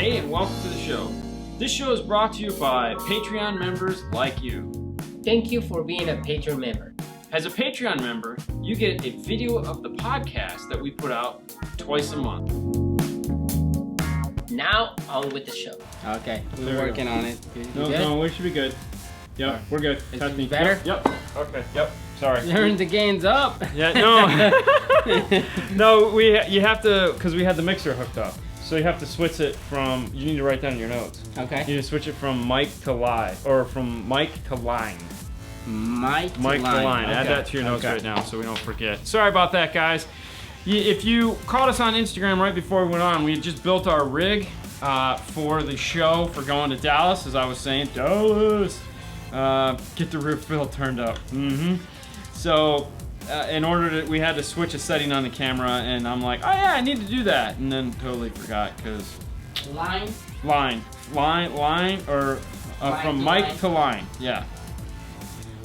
Hey, and welcome to the show. This show is brought to you by Patreon members like you. Thank you for being a Patreon member. As a Patreon member, you get a video of the podcast that we put out twice a month. Now, on with the show. Okay, There we're we working on it. No, we should be good. Yep, we're good. Is Testing. it better? Yep. Okay. Yep. Sorry. Turn the gains up. Yeah. No. No. You have to, because we had the mixer hooked up. So you have to switch it from. You need to write down your notes. Okay. You need to switch it from mic to live, or from mic to line. Mic to Mic to line. Add that to your notes right now so we don't forget. Sorry about that, guys. If you caught us on Instagram right before we went on, we just built our rig for the show for going to Dallas, as I was saying. Dallas! Get the roof fill turned up. So, in order to, we had to switch a setting on the camera, and I'm like, oh yeah, I need to do that, and then totally forgot, because... Line, or from mic to line, yeah.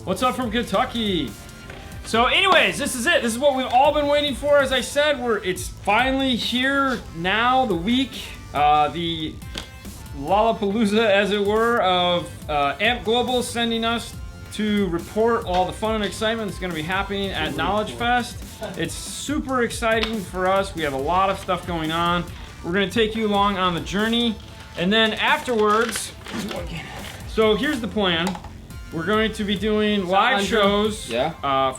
What's up from Kentucky? So anyways, this is it. This is what we've all been waiting for. As I said, it's finally here now, the week, the Lollapalooza, as it were, of Amp Global sending us to report all the fun and excitement that's going to be happening at Knowledge Fest. It's super exciting for us. We have a lot of stuff going on. We're going to take you along on the journey. And then afterwards, so here's the plan. We're going to be doing live shows. Yeah.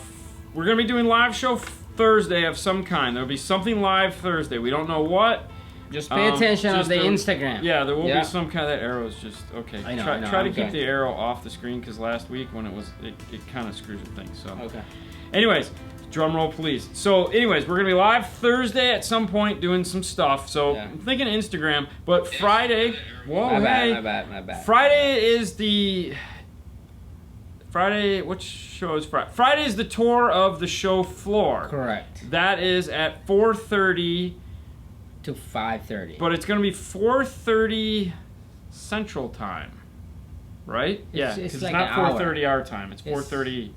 We're going to be doing live show Thursday of some kind. There'll be something live Thursday. We don't know what. just pay attention on the Instagram. Yeah, there will be some kind of, that arrow's just, okay. I know, Try to keep the arrow off the screen, because last week when it was, it kind of screws with things, so. Okay. Anyways, drum roll please. So anyways, we're going to be live Thursday at some point doing some stuff, so I'm thinking Instagram, but Friday, whoa, My bad. Friday is the... what show is Friday? Friday is the tour of the show floor. Correct. That is at 4:30 to 5:30. But it's going to be 4:30 Central Time, right? It's like not an 4:30 our time. It's 4:30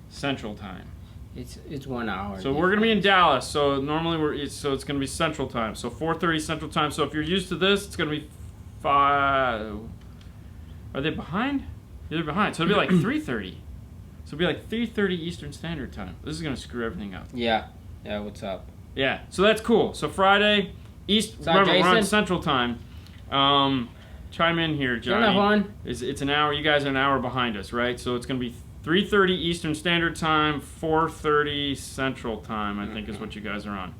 Central Time. It's 1 hour. So we're going to be in Dallas. So normally it's going to be Central Time. So 4:30 Central Time. So if you're used to this, it's going to be 5. Are they behind? They're behind, so it'll be like 3:30. So it'll be like 3:30 Eastern Standard Time. This is gonna screw everything up. Yeah. What's up? Yeah. So that's cool. So Friday, remember we're on Central Time. Chime in here, Johnny. It's an hour. You guys are an hour behind us, right? So it's gonna be 3:30 Eastern Standard Time, 4:30 Central Time. I think is what you guys are on.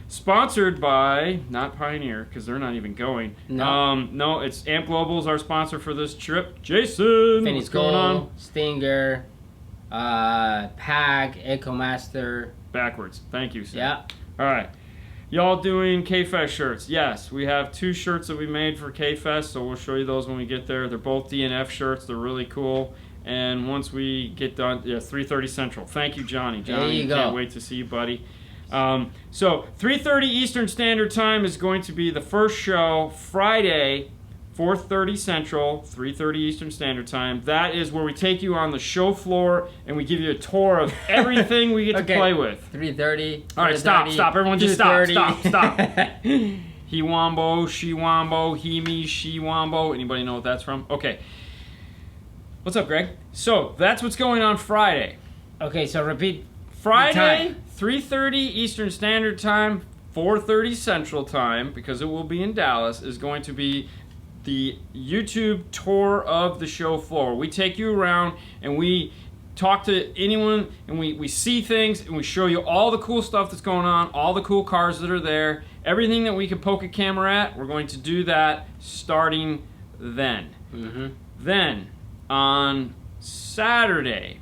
Sponsored by, not Pioneer, because they're not even going. No, it's Amp Global is our sponsor for this trip. Jason, what's going on? Stinger, Pag, Echo Master. Backwards. Thank you, sir. Yeah. All right. Y'all doing K-Fest shirts? Yes, we have 2 shirts that we made for K-Fest, so we'll show you those when we get there. They're both DNF shirts. They're really cool. And once we get done, 3:30 Central. Thank you, Johnny. There you go. Can't wait to see you, buddy. So 3:30 Eastern Standard Time is going to be the first show. Friday, 4:30 Central, 3:30 Eastern Standard Time. That is where we take you on the show floor and we give you a tour of everything we get to play with. 3:30. All right, stop. Everyone just stop. He wombo, she wombo, he me, she wombo. Anybody know what that's from? Okay. What's up, Greg? So that's what's going on Friday. Okay, so repeat. Friday, 3:30 Eastern Standard Time, 4:30 Central Time, because it will be in Dallas, is going to be the YouTube tour of the show floor. We take you around and we talk to anyone and we see things and we show you all the cool stuff that's going on, all the cool cars that are there, everything that we can poke a camera at. We're going to do that starting then. Then, on Saturday,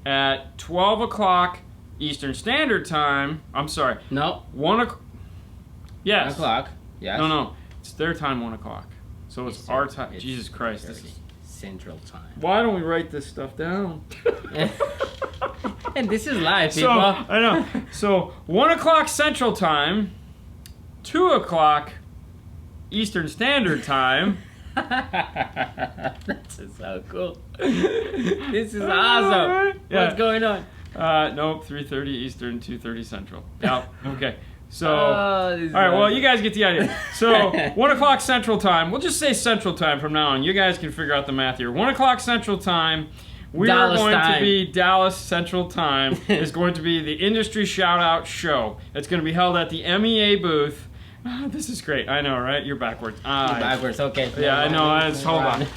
at 12 o'clock Eastern Standard Time. I'm sorry. No. 1 o'clock. Yes. 1 o'clock. Yes. No. It's their time, 1 o'clock. So it's our time. Jesus Christ. This is Central Time. Why don't we write this stuff down? And this is live, people. So, I know. So 1 o'clock Central Time, 2 o'clock Eastern Standard Time. This is so cool. This is awesome. Yeah. What's going on? Nope, 3:30 Eastern, 2:30 Central. Yeah, okay. So, all right, well, you guys get the idea. So, 1 o'clock Central Time. We'll just say Central Time from now on. You guys can figure out the math here. 1 o'clock Central Time. We are going to be Dallas Central Time. Is going to be the industry shout-out show. It's going to be held at the MEA booth. This is great. I know, right? You're backwards. You're backwards, okay. Yeah, I know. Hold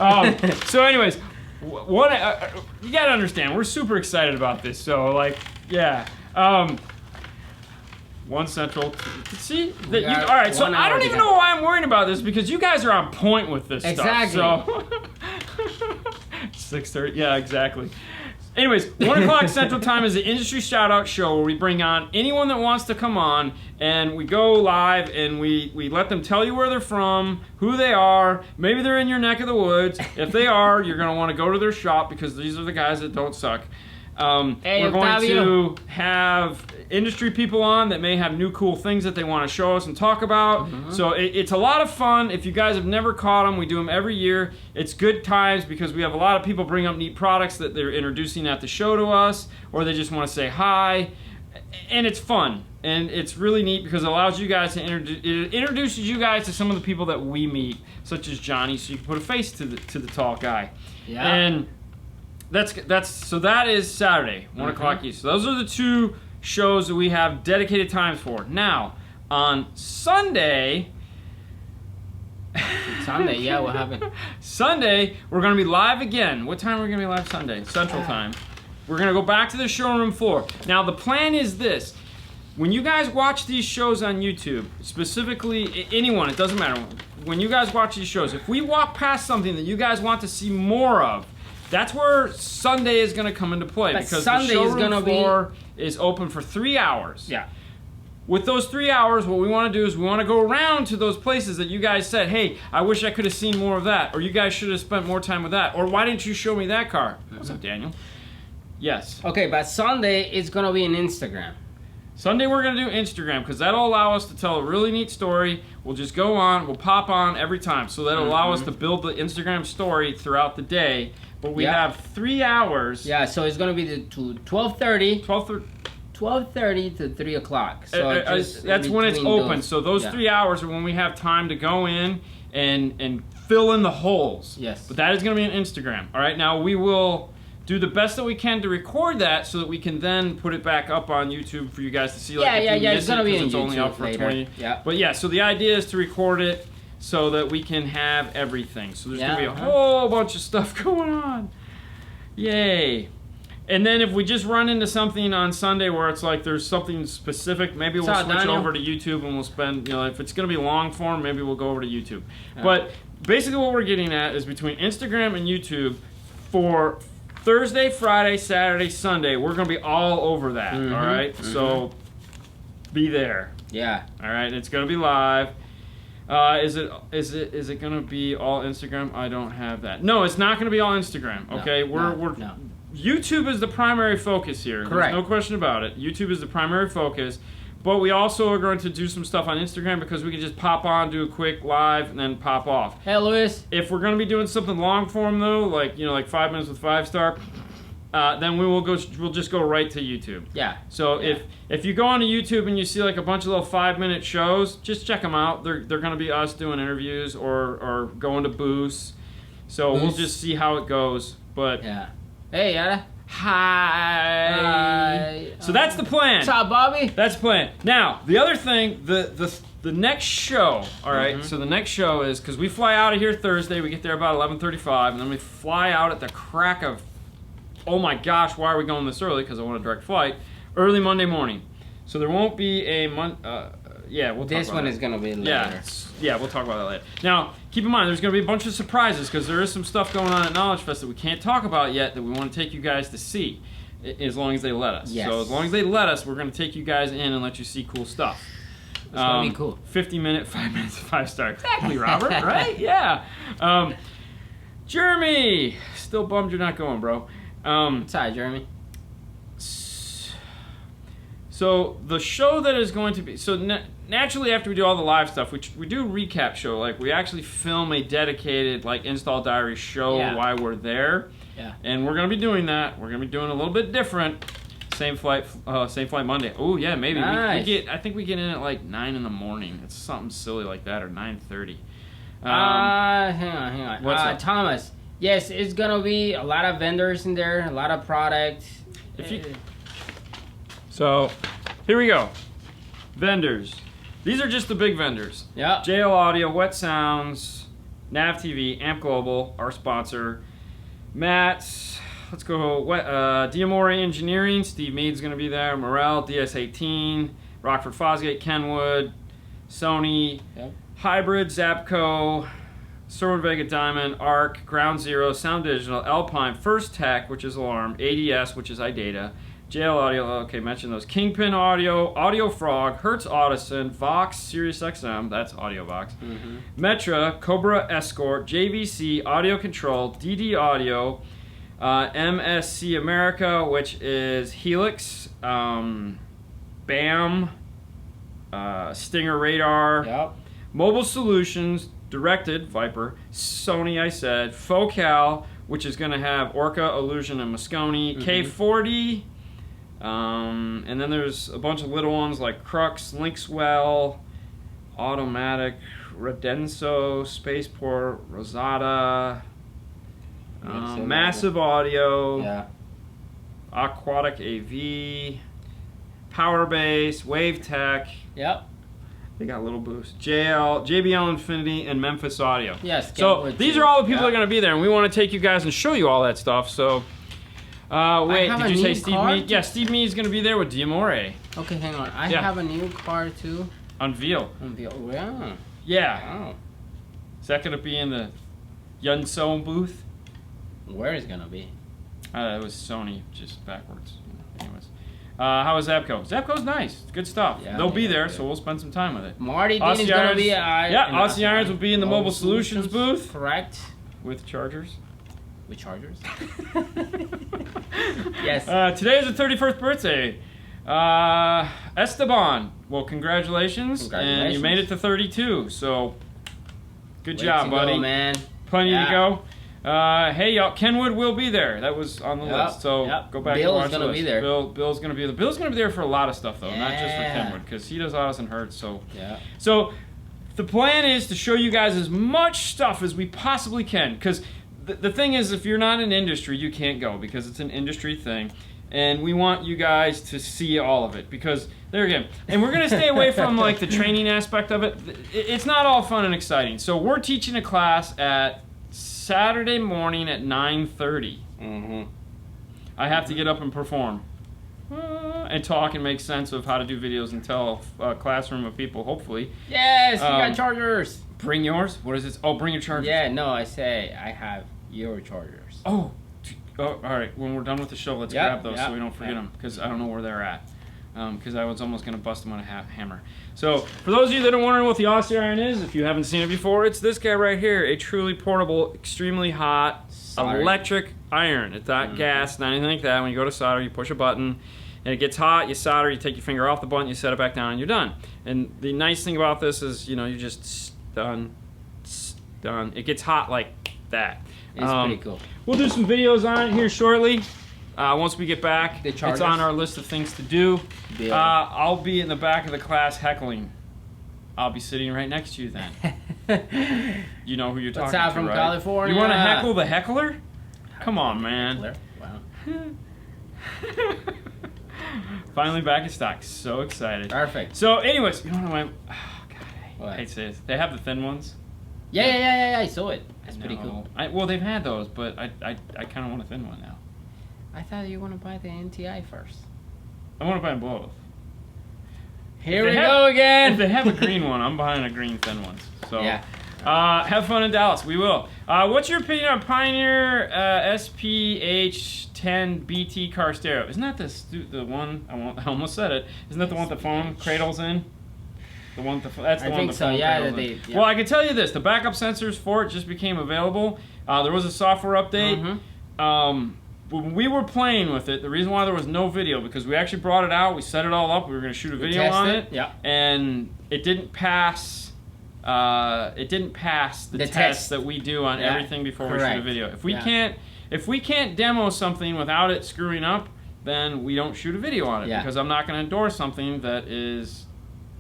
on. So, anyways, you got to understand, we're super excited about this. So, like, yeah. 1 Central. See? All right, so I don't even know why I'm worrying about this because you guys are on point with this stuff. So 6:30. Yeah, exactly. Anyways, 1 o'clock Central Time is the industry shout-out show where we bring on anyone that wants to come on, and we go live and we let them tell you where they're from, who they are. Maybe they're in your neck of the woods. If they are, you're going to want to go to their shop because these are the guys that don't suck. We're going to have industry people on that may have new cool things that they want to show us and talk about. So it's a lot of fun. If you guys have never caught them, we do them every year. It's good times because we have a lot of people bring up neat products that they're introducing at the show to us, or they just want to say hi. And it's fun. And it's really neat because it allows you guys to it introduces you guys to some of the people that we meet, such as Johnny, so you can put a face to the tall guy. Yeah. And so that is Saturday, 1 o'clock East. So those are the 2 shows that we have dedicated times for. Now, on Sunday... Yeah, what happened? Sunday, we're going to be live again. What time are we going to be live Sunday? Central Time. We're going to go back to the showroom floor. Now, the plan is this. When you guys watch these shows on YouTube, specifically anyone, it doesn't matter. When you guys watch these shows, if we walk past something that you guys want to see more of, that's where Sunday is going to come into play because Sunday the showroom floor is open for 3 hours. Yeah. With those 3 hours, what we want to do is we want to go around to those places that you guys said, hey, I wish I could have seen more of that, or you guys should have spent more time with that, or why didn't you show me that car? What's up, Daniel? Yes. Okay, but Sunday is going to be an Instagram. Sunday we're going to do Instagram because that'll allow us to tell a really neat story. We'll just go on, we'll pop on every time. So that'll allow us to build the Instagram story throughout the day. But we have 3 hours. Yeah, so it's going to be to 12:30. 12:30 to 3 o'clock. So that's when it's open. So those 3 hours are when we have time to go in and fill in the holes. Yes. But that is going to be on Instagram. All right, now we will do the best that we can to record that so that we can then put it back up on YouTube for you guys to see. Like, it's going to be on it's YouTube only up for later. 20. Yeah. But yeah, so the idea is to record it so that we can have everything. So there's going to be a whole bunch of stuff going on. Yay. And then if we just run into something on Sunday where it's like there's something specific, maybe we'll switch over to YouTube and we'll spend, if it's going to be long form, maybe we'll go over to YouTube. But basically what we're getting at is between Instagram and YouTube for Thursday, Friday, Saturday, Sunday, we're going to be all over that, all right? So be there. Yeah. All right, it's going to be live. Is it going to be all Instagram? I don't have that. No, it's not going to be all Instagram, okay? No. YouTube is the primary focus here. Correct. There's no question about it. YouTube is the primary focus. But we also are going to do some stuff on Instagram because we can just pop on, do a quick live, and then pop off. Hey, Luis. If we're going to be doing something long form though, like 5 minutes with 5-star, then we'll just go right to YouTube. Yeah. So if you go onto YouTube and you see like a bunch of little 5-minute shows, just check them out. They're going to be us doing interviews or going to booths. So we'll just see how it goes. But yeah. Hey, Yada. Hi. So that's the plan. What's up, Bobby? That's the plan. Now, the other thing, the next show, all right, so the next show is, because we fly out of here Thursday, we get there about 11:35, and then we fly out at the crack of, oh my gosh, why are we going this early? Because I want a direct flight, early Monday morning. So there won't be a, we'll talk about this one that. is going to be later. Yeah, we'll talk about that later. Now, keep in mind, there's going to be a bunch of surprises because there is some stuff going on at Knowledge Fest that we can't talk about yet that we want to take you guys to see, as long as they let us. Yes. So as long as they let us, we're going to take you guys in and let you see cool stuff. It's going to be cool. 50-minute, 5 minutes, 5-star. Exactly, Robert, right? Yeah. Jeremy! Still bummed you're not going, bro. Sorry, Jeremy. So the show that is going to be, naturally after we do all the live stuff, we do a recap show. Like we actually film a dedicated install diary show while we're there. Yeah. And we're going to be doing that. We're going to be doing a little bit different. Same flight Monday. Oh yeah, maybe. Nice. I think we get in at like 9 in the morning. It's something silly like that, or 9:30. Hang on. What's up? Thomas. Yes, it's gonna be a lot of vendors in there, a lot of products. So, here we go. Vendors. These are just the big vendors. Yeah. JL Audio, Wet Sounds, Nav TV, Amp Global, our sponsor. Matt's. Let's go. Diamore Engineering. Steve Mead's going to be there. Morel, DS18, Rockford Fosgate, Kenwood, Sony, Yep. Hybrid, Zapco, Sherwood Vega Diamond, Arc, Ground Zero, Sound Digital, Alpine, First Tech, which is Alarm, ADS, which is iData, JL Audio, okay, mention those, Kingpin Audio, Audio Frog, Hertz Audison, Vox, Sirius XM, that's Audio Vox, Metra, Cobra Escort, JVC, Audio Control, DD Audio, MSC America, which is Helix, BAM, Stinger Radar, Yep. Mobile Solutions, Directed, Viper, Sony, I said, Focal, which is going to have Orca, Illusion, and Moscone, K40, and then there's a bunch of little ones like Crux, Linkswell, Automatic, Redenso, Spaceport, Rosada, Massive Audio, Yeah. Aquatic AV, Powerbase, Wave Tech. Yep. They got a little boost. JBL Infinity, and Memphis Audio. Yes. So these are all the people that are going to be there, and we want to take you guys and show you all that stuff. So, wait, did you say Steve Mead? Yeah, Steve Mead is going to be there with Diamore. Okay, hang on. I have a new car too. Unveil. Yeah. Yeah. Oh. Is that going to be in the Yunso booth? Where is it gonna be? It was Sony, just backwards. Anyways. How was Zapco? Zapco's nice. Good stuff. Yeah, They'll be there, good. so we'll spend some time with it. Marty Dean is gonna be Aussie Irons will be in the Mobile Solutions booth. Correct. With chargers. With chargers? Yes. Today is the 31st birthday. Esteban. Well, congratulations. And you made it to 32, so good job, buddy. Go, man. Plenty to go. Hey, y'all, Kenwood will be there. That was on the list, so go back and watch the list. Bill's gonna be there. Bill's gonna be there for a lot of stuff, though, not just for Kenwood, because he does Audis and Hertz. So, so the plan is to show you guys as much stuff as we possibly can, because the thing is, if you're not in industry, you can't go, because it's an industry thing, and we want you guys to see all of it, because there again, and we're gonna stay away from like the training aspect of it. It's not all fun and exciting. So we're teaching a class at Saturday morning at 9:30. I have to get up and perform and talk and make sense of how to do videos and tell a classroom of people, hopefully. Yes, you got chargers. Bring yours? What is this? Oh, bring your chargers. Yeah, no, I say I have your chargers. Oh, all right. When we're done with the show, let's grab those so we don't forget them, because I don't know where they're at. Because I was almost going to bust them on a hammer. So, for those of you that are wondering what the Aussie Iron is, if you haven't seen it before, it's this guy right here. A truly portable, extremely hot electric iron. It's not gas, not anything like that. When you go to solder, you push a button, and it gets hot, you solder, you take your finger off the button, you set it back down, and you're done. And the nice thing about this is, you know, you just done. It gets hot like that. It's pretty cool. We'll do some videos on it here shortly. Once we get back, it's on our list of things to do. I'll be in the back of the class heckling. I'll be sitting right next to you then. You know who you're talking to, right? from California. You want to heckle the heckler? Come on, man. Wow. Finally back in stock. So excited. Perfect. So, anyways, you know what I went? Oh, God, I hate to say this. They have the thin ones. Yeah, I saw it. That's pretty cool. Well, they've had those, but I kind of want a thin one now. I thought you want to buy the NTI first. I want to buy them both. Here we go again. If they have a green one, I'm buying a green thin one. So, yeah. Have fun in Dallas. We will. What's your opinion on Pioneer SPH10 BT car stereo? Isn't that the one? I almost said it. Isn't that the one with the phone cradles in? The one with the that's the I one think with the so. phone cradles in. Well, I can tell you this: the backup sensors for it just became available. There was a software update. When we were playing with it, the reason why there was no video, because we actually brought it out, we set it all up, we were going to shoot a video on it, and it didn't pass. It didn't pass the test that we do on everything before we shoot a video. If we can't demo something without it screwing up, then we don't shoot a video on it because I'm not going to endorse something that is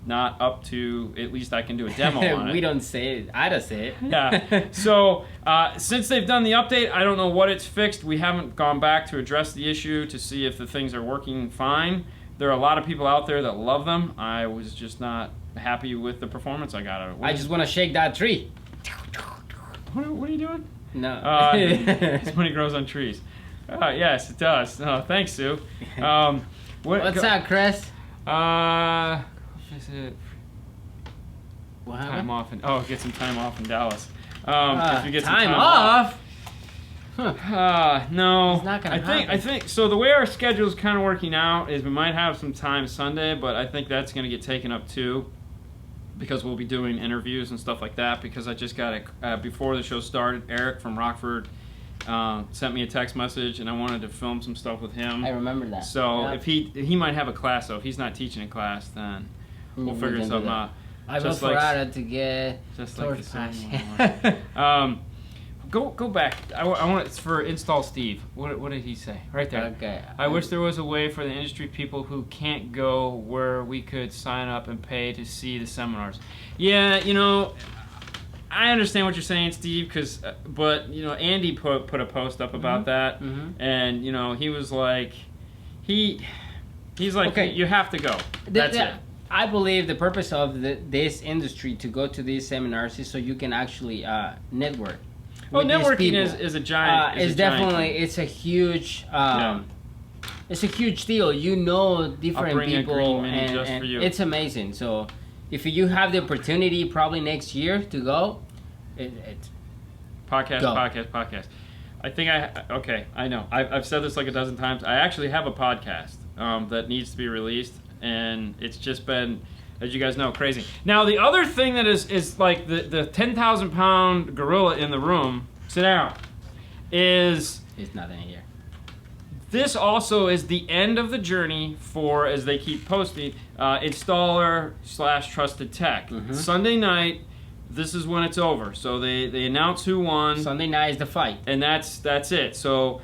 not up to, at least I can do a demo on it. We don't say it. I don't say it. Yeah. So since they've done the update, I don't know what it's fixed. We haven't gone back to address the issue to see if the things are working fine. There are a lot of people out there that love them. I was just not happy with the performance I got out of it. I just want to shake that tree. What are you doing? No. It's when it grows on trees. Yes, it does. Oh, thanks, Sue. What's up, Chris? Is it What time off? Get some time off in Dallas. If you get some time off? No. It's not gonna happen. I think so. The way our schedule is kind of working out is we might have some time Sunday, but I think that's going to get taken up too, because we'll be doing interviews and stuff like that. Because I just got it before the show started. Eric from Rockford sent me a text message, and I wanted to film some stuff with him. I remember that. So yep. if he might have a class, so if he's not teaching a class, then we'll figure something out. I vote for Ada to get just like the song. Go back. I want it's for Install Steve. What did he say? Right there. Okay. I wish there was a way for the industry people who can't go where we could sign up and pay to see the seminars. Yeah, I understand what you're saying, Steve, but Andy put a post up about that, and he was like, he's like, okay, you have to go. That's it. I believe the purpose of this industry to go to these seminars is so you can actually network. Well, networking is a giant. It's definitely it's a huge. It's a huge deal. Different people, and it's amazing. So, if you have the opportunity, probably next year to go, podcast. I think I know. I've said this like a dozen times. I actually have a podcast that needs to be released, and it's just been, as you guys know, crazy. Now, the other thing that is like the 10,000-pound gorilla in the room, sit down, is... It's not in here. This also is the end of the journey for, as they keep posting, installer/trusted tech. Sunday night, this is when it's over. So they announce who won. Sunday night is the fight. And that's it. So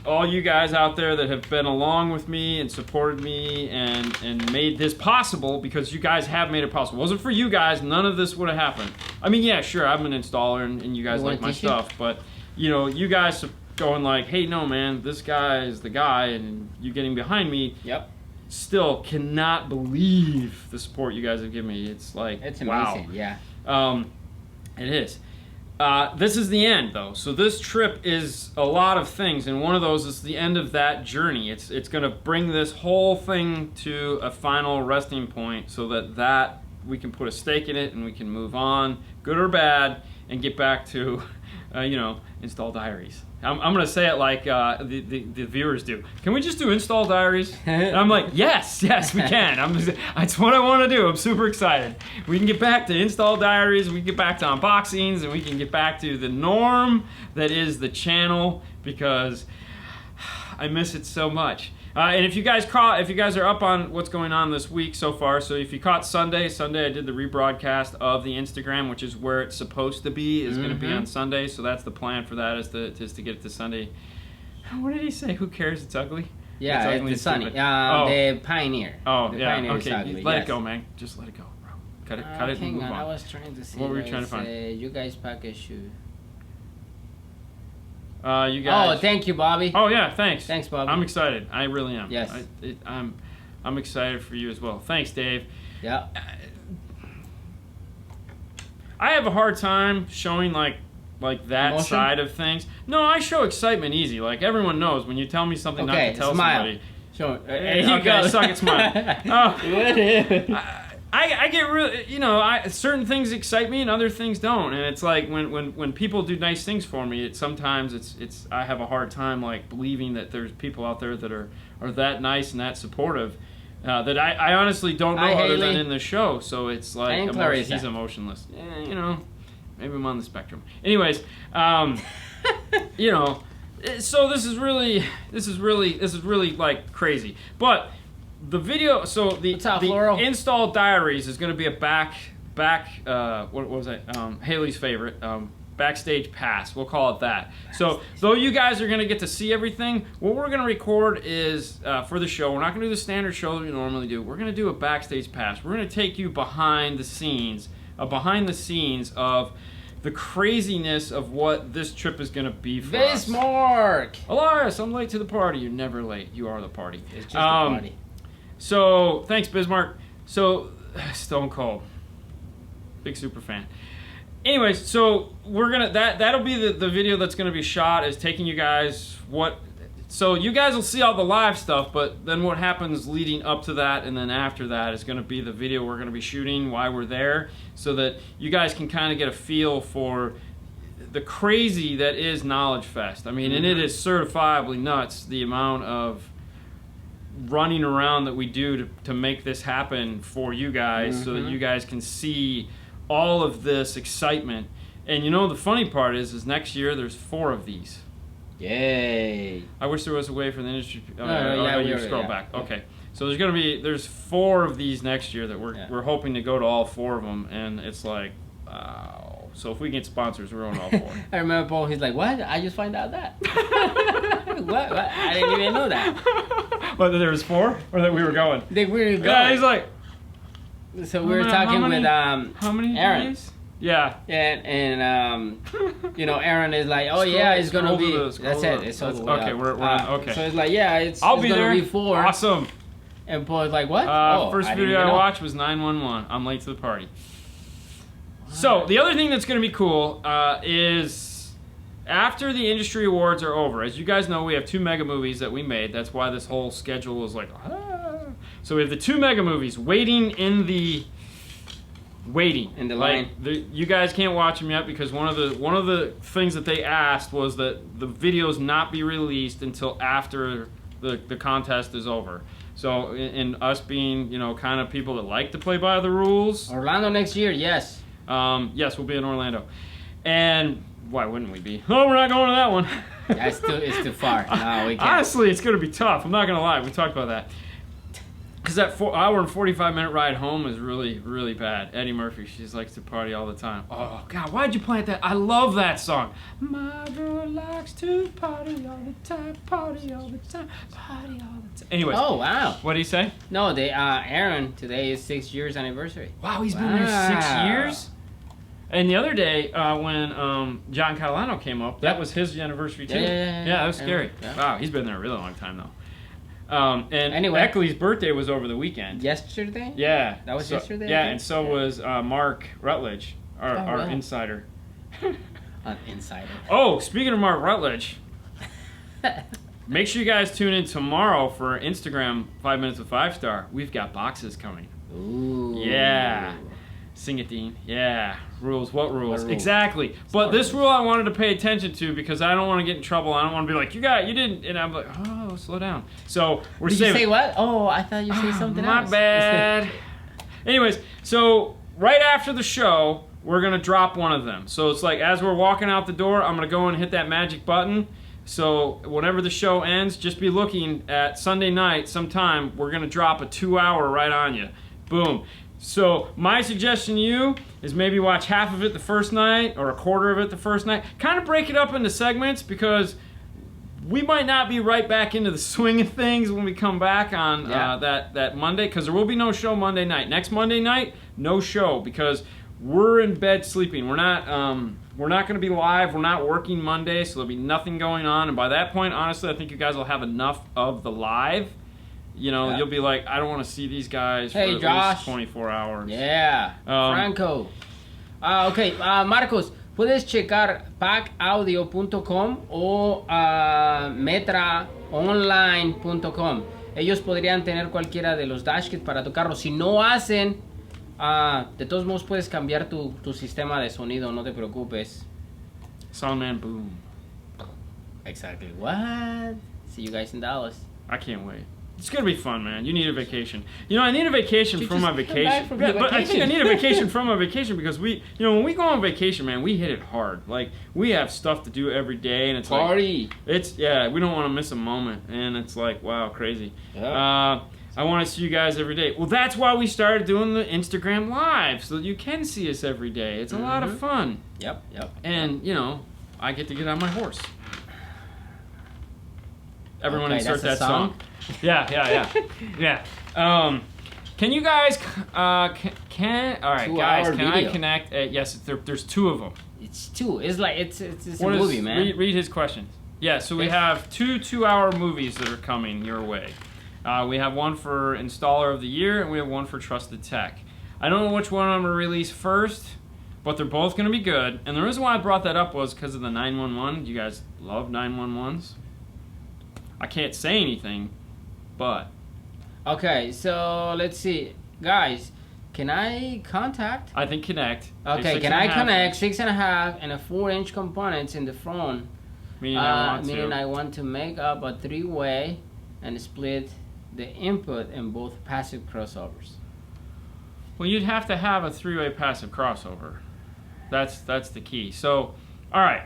all you guys out there that have been along with me and supported me and made this possible, because you guys have made it possible. It wasn't for you guys, none of this would have happened. I mean, yeah, sure, I'm an installer and you guys like my stuff, but you guys going like, hey, no, man, this guy is the guy, and you getting behind me. Yep. Still cannot believe the support you guys have given me. It's like, it's amazing, wow. Yeah. It is. This is the end, though. So this trip is a lot of things, and one of those is the end of that journey. It's going to bring this whole thing to a final resting point, so that we can put a stake in it and we can move on, good or bad, and get back to, install diaries. I'm going to say it like the viewers do. Can we just do install diaries? And I'm like, yes, we can. That's what I want to do. I'm super excited. We can get back to install diaries. We can get back to unboxings, and we can get back to the norm that is the channel, because I miss it so much. And if you guys are up on what's going on this week so far, so if you caught Sunday I did the rebroadcast of the Instagram, which is where it's supposed to be, is going to be on Sunday. So that's the plan for that, is to get it to Sunday. What did he say? Who cares? It's ugly. Yeah, it's the Sunny. The Pioneer. Oh, the yeah. Pioneer Okay, ugly, let it go, man. Just let it go, bro. Cut it and move on. I was trying to see. What were you trying to find? You guys pack a shoe. You guys. Oh, thank you, Bobby. Oh yeah, thanks. Thanks, Bobby. I'm excited. I really am. Yes. I'm excited for you as well. Thanks, Dave. Yeah. I have a hard time showing like that Emotion? side of things. No, I show excitement easy. Like everyone knows when you tell me something not to tell somebody. Sure. Okay, I suck at smiling. I get really, certain things excite me and other things don't, and it's like when people do nice things for me, sometimes it's I have a hard time like believing that there's people out there that are that nice and that supportive, that I honestly don't know other than in the show. So it's like he's emotionless. Yeah, maybe I'm on the spectrum. Anyways, so this is really like crazy, but. The video, so the install diaries is going to be a back. What was it? Haley's favorite. Backstage Pass. We'll call it that. So, though you guys are going to get to see everything, what we're going to record is, for the show, we're not going to do the standard show that we normally do. We're going to do a Backstage Pass. We're going to take you behind the scenes of the craziness of what this trip is going to be for us. Bismarck! Elias, I'm late to the party. You're never late. You are the party. It's just a party. So, thanks, Bismarck. So, Stone Cold. Big super fan. Anyways, so we're gonna that'll be the video that's gonna be shot, is taking you guys so you guys will see all the live stuff, but then what happens leading up to that and then after that is gonna be the video we're gonna be shooting while we're there, so that you guys can kind of get a feel for the crazy that is Knowledge Fest. I mean, and it is certifiably nuts, the amount of running around that we do to make this happen for you guys, so that you guys can see all of this excitement. And you know, the funny part is next year there's 4 of these. Yay! I wish there was a way for the industry. You scroll back. Okay, so there's 4 of these next year that we're hoping to go to all 4 of them, and it's like, wow. So if we get sponsors, we're on all 4. I remember Paul. He's like, "What? I just found out that." what? I didn't even know that. Whether there was 4 or that we were going. We were going. Yeah, he's like. So we were talking with how many Aaron. days? Yeah. And you know, Aaron is like, oh yeah, it's gonna be. That's it. It's over. Okay, we're okay. So it's like, yeah, I'll be gonna there. be 4. Awesome. And Paul's like, what? First video I watched was 911. I'm late to the party. What? So the other thing that's gonna be cool is after the industry awards are over. As you guys know, we have 2 mega movies that we made. That's why this whole schedule is like. So we have the 2 mega movies waiting in the line. You guys can't watch them yet because one of the things that they asked was that the videos not be released until after the contest is over. So in us being, you know, kind of people that like to play by the rules. Orlando next year, yes. Yes, we'll be in Orlando. And why wouldn't we be? Oh, we're not going to that one. Yeah, it's too far. No, we can't. Honestly, it's going to be tough. I'm not going to lie. We talked about that. Because that 4-hour and 45-minute ride home is really, really bad. Eddie Murphy, she likes to party all the time. Oh, God, why'd you plant that? I love that song. My girl likes to party all the time, party all the time, party all the time. Anyways. Oh, wow. What do you say? No, Aaron, today is 6 years anniversary. Wow, he's been there 6 years? And the other day, when John Catalano came up, that was his anniversary, too. Yeah, that was scary. Yeah. Wow, he's been there a really long time, though. And anyway, Eckley's birthday was over the weekend. Yesterday? Yeah. That was yesterday? Yeah, and so was Mark Rutledge, our wow. insider. An insider. Oh, speaking of Mark Rutledge, make sure you guys tune in tomorrow for Instagram 5 Minutes with 5 Star. We've got boxes coming. Ooh. Yeah. Sing it, Dean. Yeah. Rules. What rules? What Exactly. But this rule I wanted to pay attention to because I don't want to get in trouble. I don't want to be like, you didn't. And I'm like, oh, slow down. So we're Did saving. You say what? Oh, I thought you said something else. My bad. Anyways, so right after the show, we're going to drop one of them. So it's like as we're walking out the door, I'm going to go and hit that magic button. So whenever the show ends, just be looking at Sunday night sometime. We're going to drop a 2-hour right on you. Boom. So my suggestion to you is maybe watch half of it the first night or a quarter of it the first night. Kind of break it up into segments because we might not be right back into the swing of things when we come back on that Monday, because there will be no show Monday night. Next Monday night, no show because we're in bed sleeping. We're not going to be live. We're not working Monday, so there'll be nothing going on. And by that point, honestly, I think you guys will have enough of the live. You know, you'll be like, I don't want to see these guys for at least 24 hours. Yeah, Franco. Ok, Marcos, puedes checar packaudio.com o metraonline.com. Ellos podrían tener cualquiera de los dash kits para tu carro. Si no hacen, de todos modos puedes cambiar tu sistema de sonido, no te preocupes. Soundman boom. Exactly. What? See you guys in Dallas. I can't wait. It's gonna be fun, man. You need a vacation. You know, I need a vacation from my vacation. But I think I need a vacation from my vacation because when we go on vacation, man, we hit it hard. Like we have stuff to do every day, and it's party. We don't want to miss a moment, and it's like, wow, crazy. Yeah. I want to see you guys every day. Well, that's why we started doing the Instagram Live, so that you can see us every day. It's a lot of fun. Yep. And, you know, I get to get on my horse. Everyone insert that song. Yeah. Can you guys, all right, guys, can I connect? Yes, there's 2 of them. It's 2. It's like, it's a movie, man. Read his questions. Yeah, so we have 2 2-hour movies that are coming your way. We have one for Installer of the Year, and we have one for Trusted Tech. I don't know which one I'm going to release first, but they're both going to be good. And the reason why I brought that up was because of the 911. You guys love 911s? I can't say anything, but... Okay, so let's see. Guys, can I contact? I think connect. Okay, can I connect 6.5 and a 4-inch components in the front? Meaning I want to make up a 3-way and split the input in both passive crossovers. Well, you'd have to have a 3-way passive crossover. That's the key. So, all right.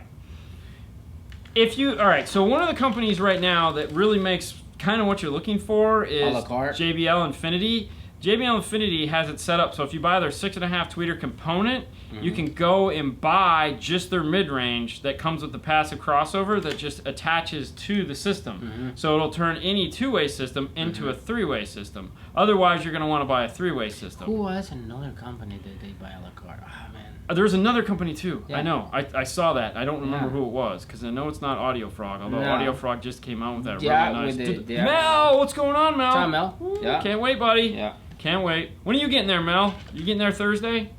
So one of the companies right now that really makes kind of what you're looking for is JBL Infinity. JBL Infinity has it set up so if you buy their 6.5 tweeter component, you can go and buy just their mid-range that comes with the passive crossover that just attaches to the system. So it'll turn any 2-way system into a 3-way system. Otherwise, you're going to want to buy a 3-way system. Who was another company that they buy a la carte? Oh, man. There's another company too. Yeah. I know. I saw that. I don't remember who it was because I know it's not Audio Frog. Although Audio Frog just came out with that really nice. Mel, what's going on, Mel? What's up, Mel? Yeah. Can't wait, buddy. Yeah. Can't wait. When are you getting there, Mel? You getting there Thursday?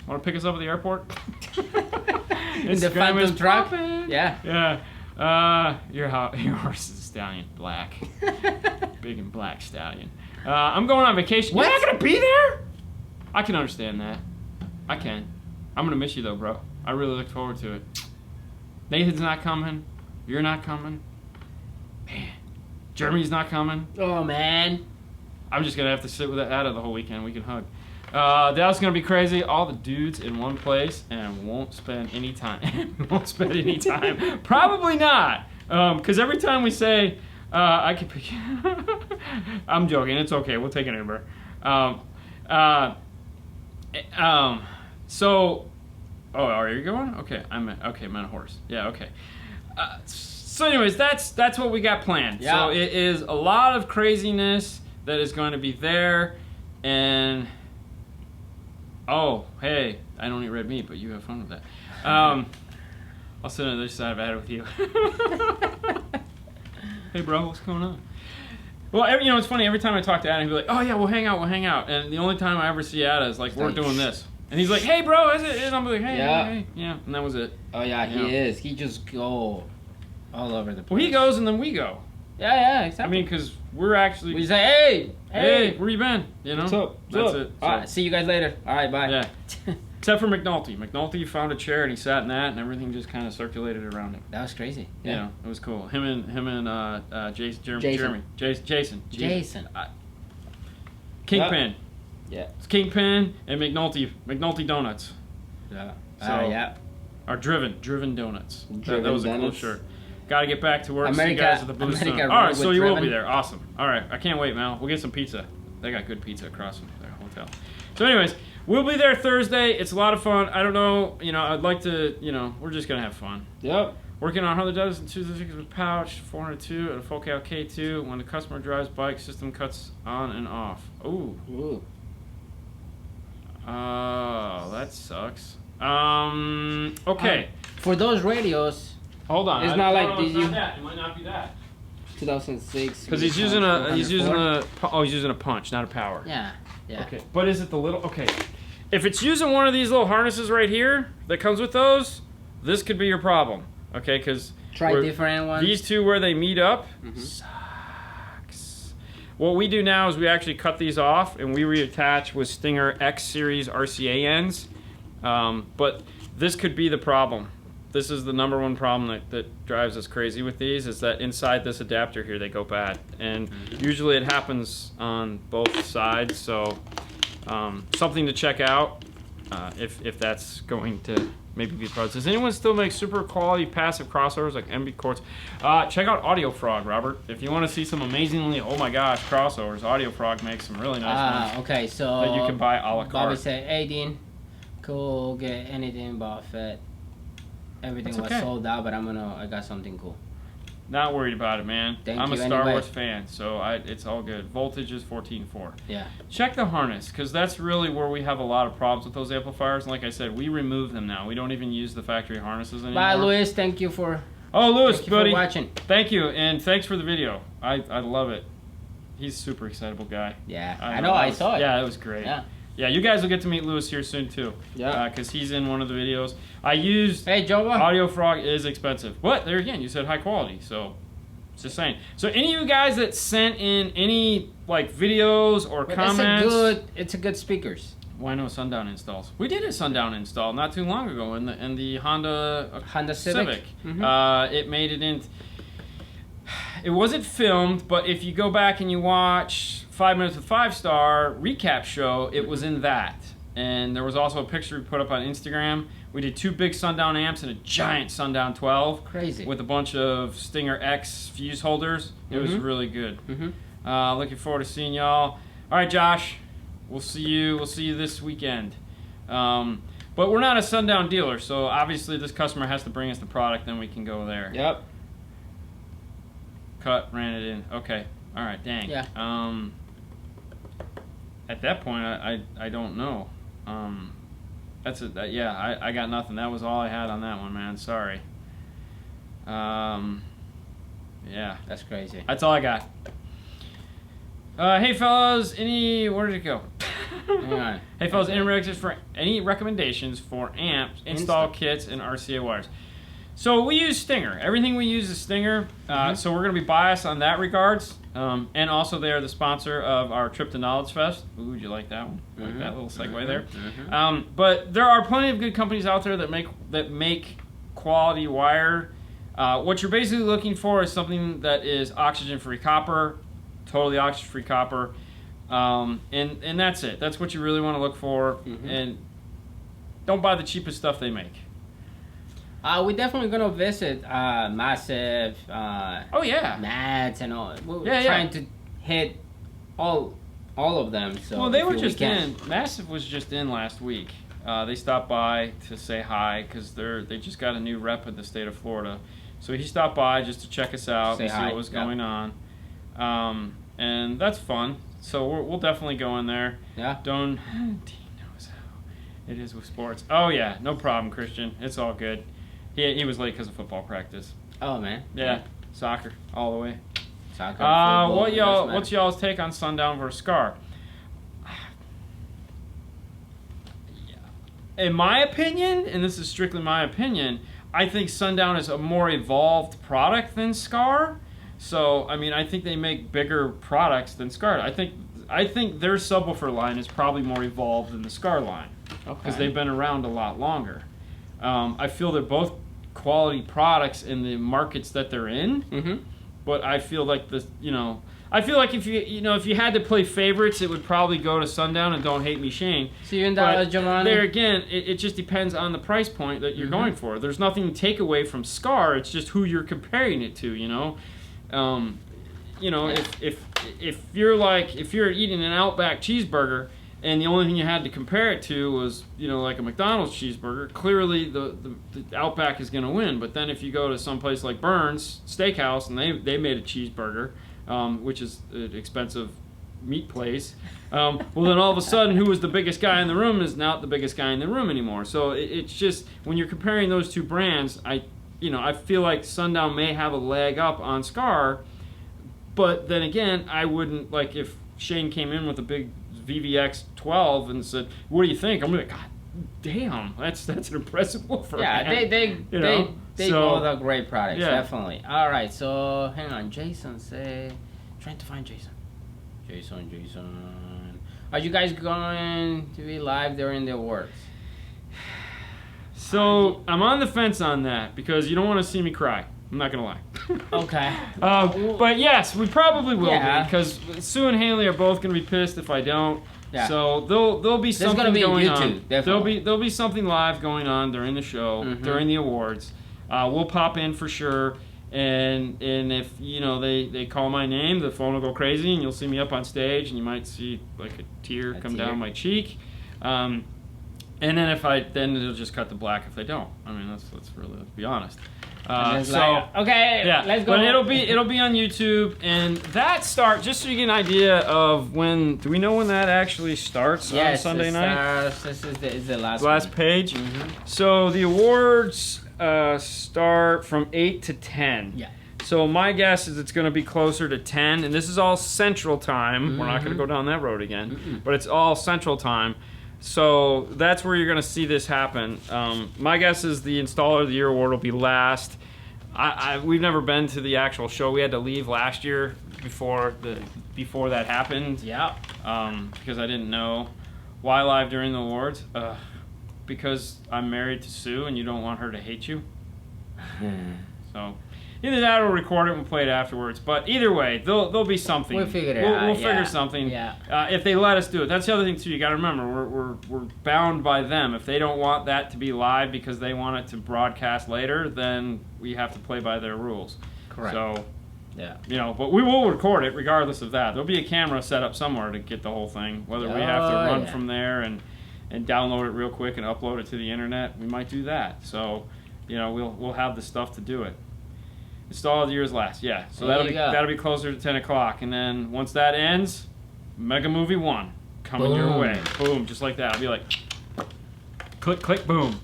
Want to pick us up at the airport? In the Phantom truck? Yeah. Your horse is a stallion, black. Big and black stallion. I'm going on vacation. What? You're not going to be there? I can understand that. I can. I'm going to miss you, though, bro. I really look forward to it. Nathan's not coming. You're not coming. Man. Jeremy's not coming. Oh, man. I'm just going to have to sit with Ada the whole weekend. We can hug. That's going to be crazy. All the dudes in one place and won't spend any time. Probably not. Because every time we say, I can pick you. I'm joking. It's okay. We'll take an Uber. Are you going? Okay. I'm on a horse. Yeah, okay. So anyways, that's what we got planned. Yeah. So it is a lot of craziness that is going to be there, and hey, I don't eat red meat, but you have fun with that. I'll sit on the other side of Ada with you. Hey, bro, what's going on? Well, it's funny. Every time I talk to Ada, he'll be like, "Oh yeah, we'll hang out." And the only time I ever see Ada is like we're doing this, and he's like, "Hey, bro, is it?" And I'm like, "Hey, yeah," and that was it. Oh yeah, he is. He just go all over the place. Well, he goes and then we go. Yeah, exactly. I mean, because we're actually... We say, hey, where you been? What's up? That's it. All right, see you guys later. All right, bye. Yeah. Except for McNulty. McNulty found a chair and he sat in that and everything just kind of circulated around him. That was crazy. Yeah, it was cool. Him and Jason. Kingpin. Yeah. It's Kingpin and McNulty Donuts. Yeah. So, Or Driven Donuts. That was a cool shirt. Got to get back to work. See you guys at the booth soon. All right, so you will be there. Awesome. All right, I can't wait, Mel. We'll get some pizza. They got good pizza across from their hotel. So anyways, we'll be there Thursday. It's a lot of fun. I don't know, I'd like to, we're just going to have fun. Yep. Working on 100 and 206 with pouch, 402 and a full cal K2. When the customer drives bike, system cuts on and off. Ooh. Oh, that sucks. Okay. For those radios... Hold on. It's not like it might not be that. 2006. Because he's using a punch, not a power. Yeah. Okay. But is it the little? Okay. If it's using one of these little harnesses right here that comes with those, this could be your problem. Okay, because try different ones. These two where they meet up sucks. What we do now is we actually cut these off and we reattach with Stinger X series RCA ends. But this could be the problem. This is the number one problem that drives us crazy with these, is that inside this adapter here they go bad, and usually it happens on both sides. So something to check out. if that's going to maybe be parts. Does anyone still make super quality passive crossovers like MB Quartz? Check out Audio Frog, Robert. If you want to see some amazingly, oh my gosh, crossovers, Audio Frog makes some really nice ones. Okay, so that you can buy a la carte. Bobby said, "Hey Dean, cool, get anything but Fed. Everything was sold out, but I got something cool." Not worried about it, man. I'm a Star Wars fan, so it's all good. Voltage is 14.4. Yeah. Check the harness, because that's really where we have a lot of problems with those amplifiers. And like I said, we remove them now. We don't even use the factory harnesses anymore. Bye, Luis. Thank you for. Oh, Luis, buddy. For watching. Thank you, and thanks for the video. I love it. He's a super excitable guy. Yeah. I know. I saw it. Yeah, it was great. Yeah. Yeah, you guys will get to meet Lewis here soon too. Yeah. Because he's in one of the videos. I used. Hey, Joe. Audio Frog is expensive. But there again, you said high quality, so just saying. So any of you guys that sent in any like videos or comments, it's a good speakers. Why no Sundown installs? We did a Sundown install not too long ago in the Honda Civic. Mm-hmm. It made it in. It wasn't filmed, but if you go back and you watch 5 Minutes with 5 Star recap show, it was in that. And there was also a picture we put up on Instagram. We did 2 big Sundown amps and a giant Sundown 12. Crazy. With a bunch of Stinger X fuse holders. It was really good. Mm-hmm. Looking forward to seeing y'all. All right, Josh. We'll see you this weekend. But we're not a Sundown dealer, so obviously this customer has to bring us the product, then we can go there. Yep. Cut, ran it in. Okay. All right. Dang. Yeah. At that point, I don't know. That's it. Yeah. I got nothing. That was all I had on that one, man. Sorry. Yeah. That's crazy. That's all I got. Hey fellas, where did it go? Hang on. Hey fellas, any recommendations for amps, install kits, and RCA wires? So we use Stinger. Everything we use is Stinger. So we're going to be biased on that regards. And also they are the sponsor of our trip to Knowledge Fest. Ooh, would you like that one? Like that little segue there. But there are plenty of good companies out there that make quality wire. What you're basically looking for is something that is oxygen-free copper, totally oxygen-free copper, and that's it. That's what you really want to look for. And don't buy the cheapest stuff they make. We're definitely gonna visit Massive. Oh yeah. Mats and all. We're trying to hit all of them. So well, they were just in. Massive was just in last week. They stopped by to say hi because they just got a new rep in the state of Florida. So he stopped by just to check us out and see what was going on. And that's fun. So we'll definitely go in there. Yeah. Dean knows how it is with sports. Oh yeah, no problem, Christian. It's all good. He was late because of football practice. Oh man. Yeah. Soccer all the way. Soccer. Football, what's y'all's take on Sundown versus Skar? In my opinion, and this is strictly my opinion, I think Sundown is a more evolved product than Skar. So, I mean, I think they make bigger products than Skar. I think their subwoofer line is probably more evolved than the Skar line. Because they've been around a lot longer. I feel they're both quality products in the markets that they're in. But I feel like if you had to play favorites, it would probably go to Sundown and Don't Hate Me Shane. See you in that, Giovanni. There again, it just depends on the price point that you're going for. There's nothing to take away from Skar. It's just who you're comparing it to. If you're eating an Outback cheeseburger and the only thing you had to compare it to was like a McDonald's cheeseburger, clearly the Outback is going to win. But then if you go to some place like Burns Steakhouse and they made a cheeseburger, which is an expensive meat place, well then all of a sudden who was the biggest guy in the room is not the biggest guy in the room anymore. So it's just when you're comparing those two brands, I feel like Sundown may have a leg up on Skar, but then again, I wouldn't, like, if Shane came in with a big VVX 12 and said, "What do you think?" I'm like, "God damn, that's an impressive woofer." Yeah, man. they both are great products, definitely. All right, so hang on, Jason trying to find Jason. Are you guys going to be live during the awards? So I'm on the fence on that because you don't want to see me cry. I'm not gonna lie. Okay. But yes, we probably will be because Sue and Haley are both gonna be pissed if I don't. Yeah. So there'll be something gonna be going YouTube, on. definitely. There'll be something live going on during the show, during the awards. We'll pop in for sure. And if they call my name, the phone will go crazy, and you'll see me up on stage, and you might see like a tear come down my cheek. And then then it'll just cut to black if they don't. I mean, let's be honest. Okay, yeah, let's go. But it'll be on YouTube, and that just so you get an idea of when. Do we know when that actually starts on Sunday night? This is the last page. So the awards start from 8 to 10. Yeah. So my guess is it's going to be closer to 10, and this is all Central Time. We're not going to go down that road again, but it's all Central Time. So that's where you're going to see this happen. My guess is the Installer of the Year award will be last. We've never been to the actual show. We had to leave last year before that happened. Yeah. Because I didn't know. Why live during the awards? Because I'm married to Sue and you don't want her to hate you. So either that or record it and play it afterwards. But either way, there'll be something. We'll figure it out. We'll figure something. Yeah. If they let us do it. That's the other thing too. You got to remember, we're bound by them. If they don't want that to be live because they want it to broadcast later, then we have to play by their rules. Correct. So. Yeah. But we will record it regardless of that. There'll be a camera set up somewhere to get the whole thing. Whether we have to run from there and download it real quick and upload it to the internet, we might do that. So, we'll have the stuff to do it. Install of the Year's last, yeah. So that'll be closer to 10 o'clock, and then once that ends, Mega Movie 1 coming your way. Boom, just like that. I'll be like, click, click, boom.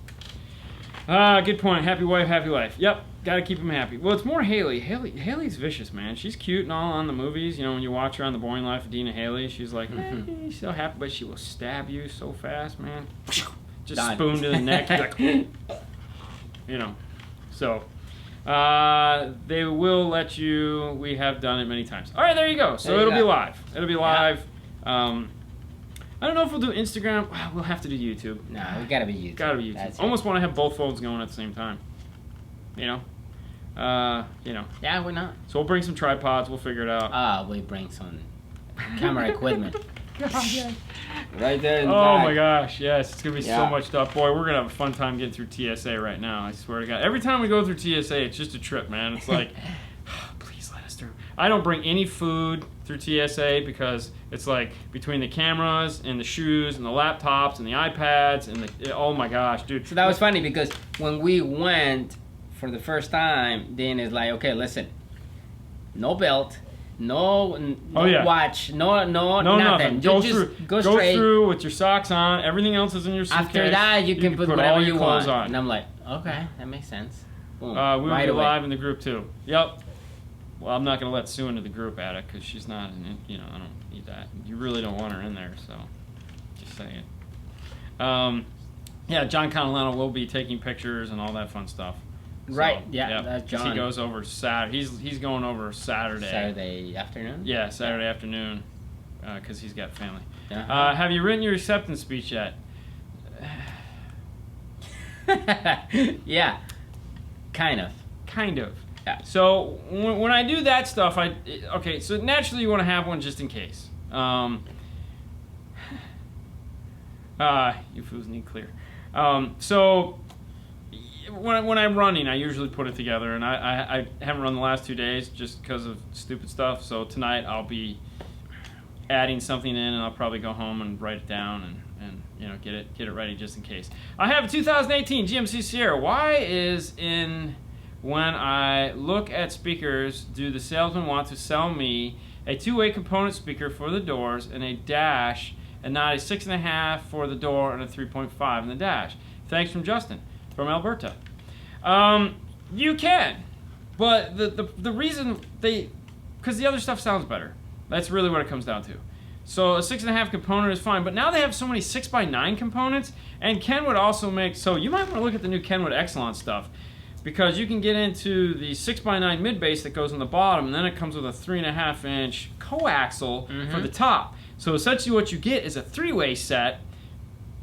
Good point. Happy wife, happy life. Yep. Got to keep him happy. Well, it's more Haley. Haley's vicious, man. She's cute and all on the movies. When you watch her on The Boring Life of Dina Haley, she's like, she's so happy, but she will stab you so fast, man. Just spoon to the neck. Like, So, they will let you. We have done it many times. All right, there you go. So it'll be live. It'll be live. Yeah. I don't know if we'll do Instagram. We'll have to do YouTube. No, we gotta be YouTube. Gotta be YouTube. Almost want to have both phones going at the same time. Yeah, why not? So we'll bring some tripods. We'll figure it out. We bring some camera equipment. God, yeah. Right there in the back. back. My gosh, yes. It's going to be so much stuff. Boy, we're going to have a fun time getting through TSA right now. I swear to God. Every time we go through TSA, it's just a trip, man. It's like, please let us through. I don't bring any food through TSA because it's like between the cameras and the shoes and the laptops and the iPads and oh my gosh, dude. So that was funny because when we went for the first time, Dean is like, okay, listen, no belt, no watch, no nothing. Go just go straight. through with your socks on. Everything else is in your suitcase. After that, you can put whatever all your you clothes want. on. And I'm like, okay, that makes sense. Boom, we will right be away. live in the group too. Yep. Well, I'm not going to let Sue into the group, Attic, because she's not, I don't need that. You really don't want her in there, so just saying. Yeah, John Catalano will be taking pictures and all that fun stuff. Right, So, yeah, that's John. He goes over Saturday. He's going over Saturday. Saturday afternoon? Yeah, Saturday afternoon, because he's got family. Uh-huh. Have you written your acceptance speech yet? Yeah, kind of. Kind of. Yeah. So when I do that stuff, so naturally you want to have one just in case. You fools need clear. So when I'm running, I usually put it together, and I haven't run the last 2 days just because of stupid stuff. So tonight I'll be adding something in, and I'll probably go home and write it down and get it ready just in case. I have a 2018 GMC Sierra. Why is when I look at speakers, do the salesman want to sell me a two-way component speaker for the doors and a dash, and not a 6.5 for the door and a 3.5 in the dash? Thanks from Justin from Alberta. You can, but the reason because the other stuff sounds better. That's really what it comes down to. So a 6.5 component is fine, but now they have so many 6x9 components, and Kenwood also makes, so you might want to look at the new Kenwood Exelon stuff, because you can get into the 6x9 mid bass that goes on the bottom, and then it comes with a 3.5 inch coaxial for the top. So essentially what you get is a three-way set,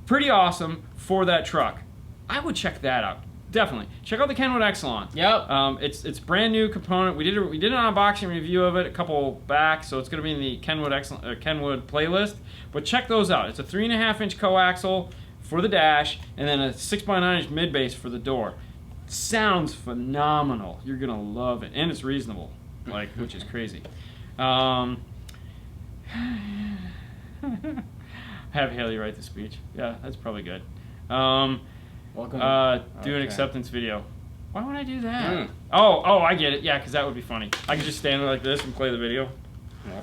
pretty awesome for that truck. I would check that out. definitely check out the Kenwood Exelon. Yep. It's brand new component. We did an unboxing review of it a couple back, so it's going to be in the Kenwood playlist. But check those out. It's a 3.5-inch coaxial for the dash, and then a 6x9-inch mid bass for the door. Sounds phenomenal. You're gonna love it, and it's reasonable, like, which is crazy. Have Haley write the speech. Yeah, that's probably good. Welcome. Do an acceptance video. Why would I do that? Oh, I get it. Yeah, because that would be funny. I could just stand there like this and play the video. Yeah.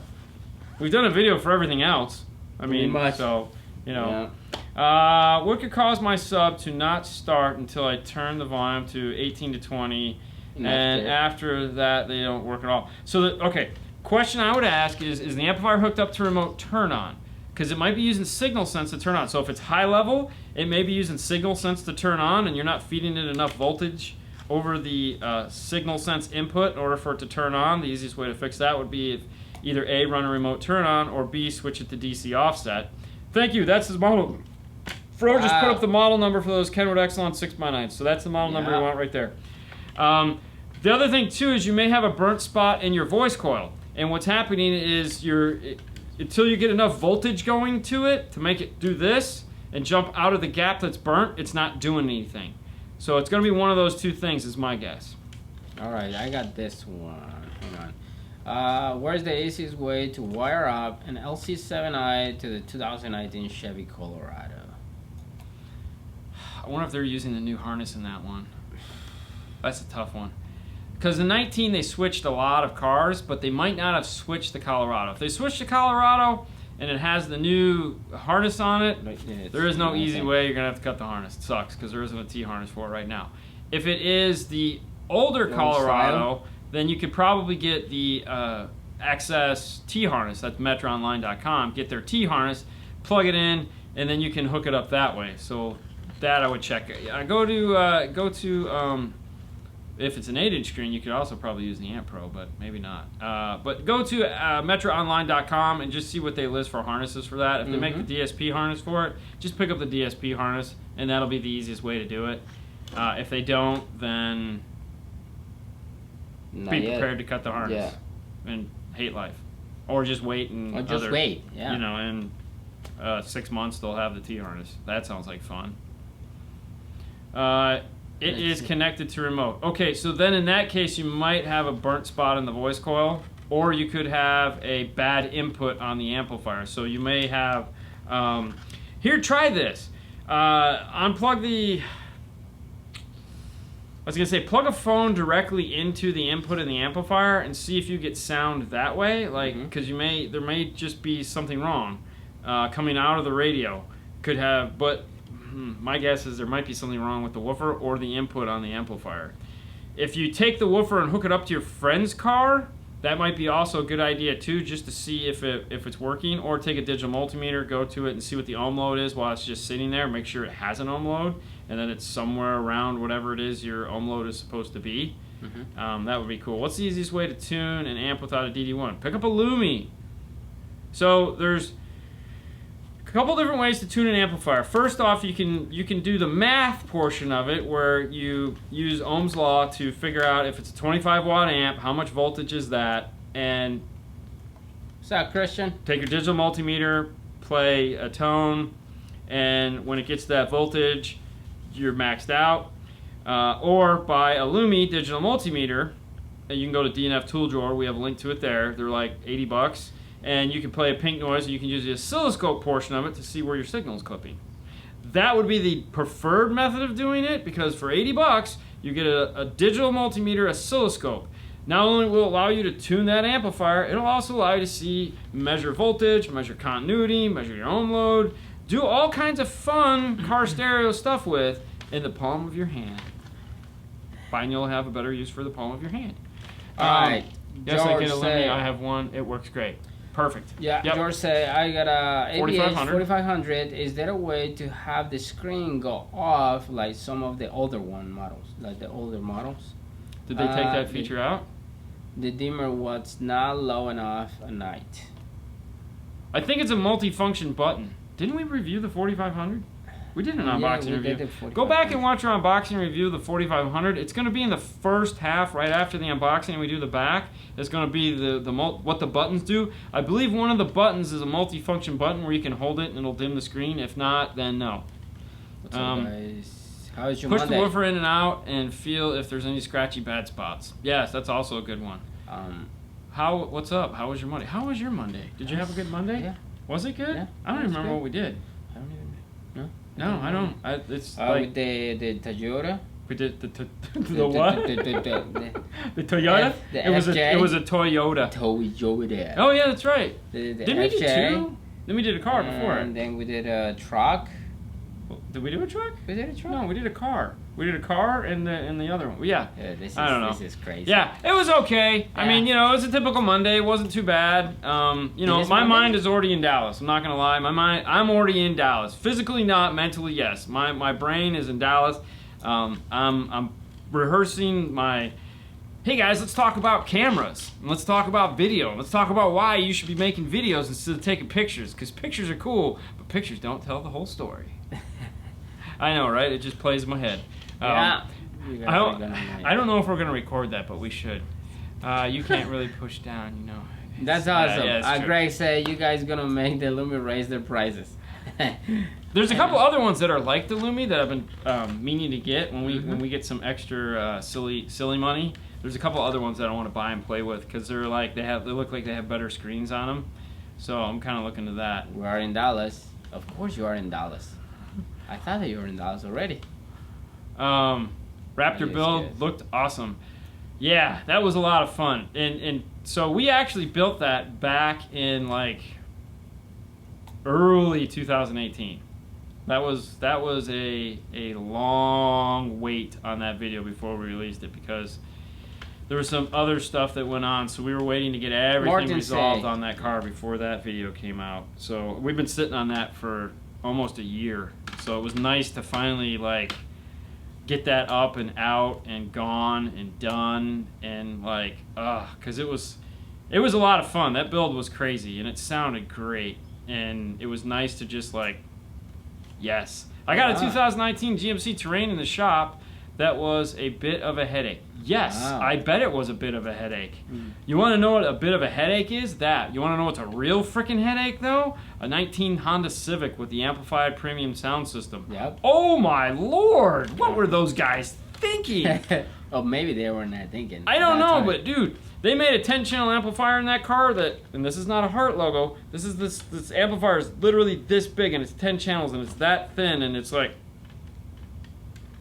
We've done a video for everything else. I mean, so, you know. Yeah. What could cause my sub to not start until I turn the volume to 18 to 20, and after that they don't work at all? So, okay, question I would ask is the amplifier hooked up to remote turn on? Because it might be using signal sense to turn on. So if it's high level, it may be using signal sense to turn on, and you're not feeding it enough voltage over the signal sense input in order for it to turn on. The easiest way to fix that would be if either A, run a remote turn on, or B, switch it to DC offset. Thank you, that's his model. Fro just put up the model number for those Kenwood Exelon 6x9s, so that's the model number you want right there. The other thing too is you may have a burnt spot in your voice coil, and what's happening is until you get enough voltage going to it to make it do this and jump out of the gap that's burnt, it's not doing anything. So it's going to be one of those two things is my guess. Alright, I got this one. Hang on. Where's the easiest way to wire up an LC7i to the 2019 Chevy Colorado? I wonder if they're using the new harness in that one. That's a tough one. Because in 19 they switched a lot of cars, but they might not have switched the Colorado. If they switched the Colorado and it has the new harness on it, there is no easy way. You're going to have to cut the harness. It sucks because there isn't a T-harness for it right now. If it is the older Colorado, then you could probably get the XS T-harness. That's metroonline.com. Get their T-harness, plug it in, and then you can hook it up that way. So that I would check. Go to if it's an 8-inch screen, you could also probably use the Amp Pro, but maybe not. But go to metroonline.com and just see what they list for harnesses for that. If they make the DSP harness for it, just pick up the DSP harness, and that'll be the easiest way to do it. If they don't, then be prepared to cut the harness and hate life, or just wait and You know, in 6 months they'll have the T harness. That sounds like fun. It is connected to remote. Okay, so then in that case, you might have a burnt spot in the voice coil, or you could have a bad input on the amplifier. So you may have, here, try this. Unplug the, I was gonna say, plug a phone directly into the input in the amplifier and see if you get sound that way. Like, because there may just be something wrong coming out of the radio. Could have, but my guess is there might be something wrong with the woofer or the input on the amplifier. If you take the woofer and hook it up to your friend's car, that might be also a good idea too, just to see if it's working, or take a digital multimeter, go to it and see what the ohm load is while it's just sitting there. Make sure it has an ohm load, and then it's somewhere around whatever it is your ohm load is supposed to be. That would be cool. What's the easiest way to tune an amp without a DD1? Pick up a Lumi. So there's a couple different ways to tune an amplifier. First off, you can do the math portion of it, where you use Ohm's law to figure out if it's a 25 watt amp, how much voltage is that, and what's that, Christian? Take your digital multimeter, play a tone, and when it gets to that voltage, you're maxed out. Or buy a Lumi digital multimeter, and you can go to DNF Tool Drawer. We have a link to it there. They're like 80 bucks. And you can play a pink noise, and you can use the oscilloscope portion of it to see where your signal is clipping. That would be the preferred method of doing it, because for 80 bucks, you get a digital multimeter oscilloscope. Not only will it allow you to tune that amplifier, it'll also allow you to measure voltage, measure continuity, measure your ohm load, do all kinds of fun car stereo stuff with in the palm of your hand. Fine, you'll have a better use for the palm of your hand. All right. Yes, I get a Lumi. I have one. It works great. Perfect. Yeah, yep. George said, I got a ABH 4500. Is there a way to have the screen go off like some of the older models, like the older models? Did they take that feature out? The dimmer was not low enough at night. I think it's a multi-function button. Didn't we review the 4500? We did an unboxing we review. did the Go back and watch our unboxing review of the 4500. It's going to be in the first half, right after the unboxing, and we do the back. It's going to be what the buttons do. I believe one of the buttons is a multi-function button where you can hold it and it'll dim the screen. If not, then no. What's up, guys? How is your Push Monday? the woofer in and out and feel if there's any scratchy bad spots. Yes, that's also a good one. What's up? How was your Monday? How was your Monday? Did you have a good Monday? Yeah. Was it good? Yeah. I don't even remember what we did. I don't even know. No, I don't. It's with the Toyota. We did the what? The Toyota? It was a Toyota. Toyota. Oh yeah, that's right. Didn't we do two? Then we did a car before. And then we did a truck. Did we do a truck? We did a truck. No, we did a car. We did a car and the other one. Yeah. I don't know. This is crazy. Yeah, it was okay. Yeah. I mean, it was a typical Monday. It wasn't too bad. My mind is already in Dallas. I'm not gonna lie. I'm already in Dallas. Physically not, mentally yes. My brain is in Dallas. I'm rehearsing my. Hey guys, let's talk about cameras. And let's talk about video. Let's talk about why you should be making videos instead of taking pictures. Because pictures are cool, but pictures don't tell the whole story. I know, right? It just plays in my head. Yeah. I don't know if we're gonna record that, but we should. You can't really push down, That's awesome. Yeah, Greg said you guys gonna make the Lumi raise their prices. There's a couple other ones that are like the Lumi that I've been meaning to get when we get some extra silly money. There's a couple other ones that I want to buy and play with because they look like they have better screens on them. So I'm kind of looking to that. We are in Dallas. Of course you are in Dallas. I thought that you were in Dallas already. Raptor build looked awesome. Yeah, that was a lot of fun. And so we actually built that back in like early 2018. That was a long wait on that video before we released it because there was some other stuff that went on, so we were waiting to get everything resolved on that car before that video came out. So we've been sitting on that for almost a year. So it was nice to finally get that up and out and gone and done and because it was a lot of fun. That build was crazy and it sounded great and it was nice to just yes. I got a 2019 GMC Terrain in the shop that was a bit of a headache. Yes, I bet it was a bit of a headache. You want to know what a bit of a headache is? You want to know what's a real freaking headache though? A 19 Honda Civic with the amplified premium sound system. Yep. Oh my lord, what were those guys thinking? Oh, maybe they were not thinking. I don't know, but dude, they made a 10-channel amplifier in that car and this is not a heart logo. This amplifier is literally this big and it's 10 channels and it's that thin and it's like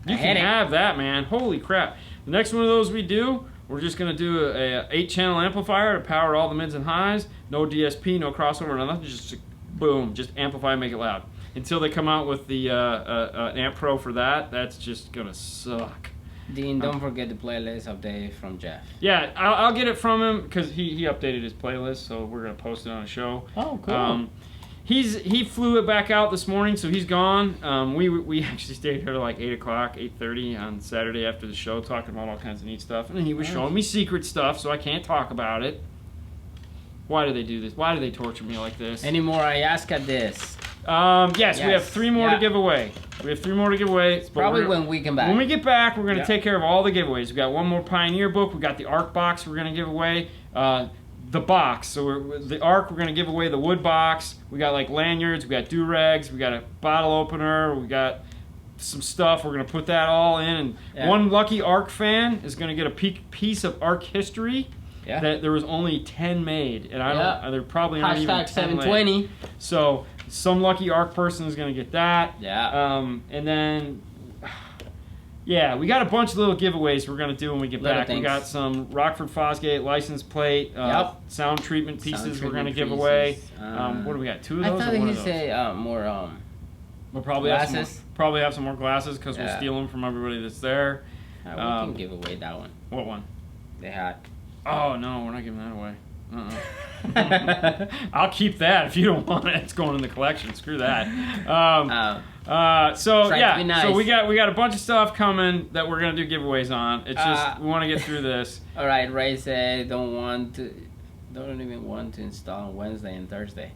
you can have that, man. Holy crap. The next one of those we're just going to do a 8-channel amplifier to power all the mids and highs. No DSP, no crossover, nothing. Just boom, just amplify and make it loud. Until they come out with the Amp Pro for that, that's just going to suck. Dean, don't forget the playlist update from Jeff. Yeah, I'll get it from him because he updated his playlist, so we're going to post it on a show. Oh, cool. He flew it back out this morning, so he's gone. We actually stayed here till like 8 o'clock, 8:30 on Saturday after the show, talking about all kinds of neat stuff. And he was showing me secret stuff, so I can't talk about it. Why do they do this? Why do they torture me like this? Any more I ask at this? Yes, we have 3 more to give away. We have 3 more to give away. Probably when we come back. When we get back, we're going to take care of all the giveaways. We got one more Pioneer book. We got the ARC box we're going to give away. The box. So the ARC, we're going to give away the wood box. We got lanyards. We got do-rags. We got a bottle opener. We got some stuff. We're going to put that all in. And one lucky ARC fan is going to get a piece of ARC history. Yeah. That there was only 10 made, and they're probably not even 10 #720. late. So some lucky ARC person is going to get that. Yeah. And then, we got a bunch of little giveaways we're going to do when we get back. We got some Rockford Fosgate license plate, sound treatment pieces we're going to give away. What do we got? 2 of those? I thought he'd say more. We'll probably glasses. Have some more glasses because we'll steal them from everybody that's there. We can give away that one. What one? The hat. Oh no, we're not giving that away. I'll keep that if you don't want it. It's going in the collection. Screw that. So we got a bunch of stuff coming that we're gonna do giveaways on. It's just we want to get through this. All right, Ray said don't even want to install on Wednesday and Thursday.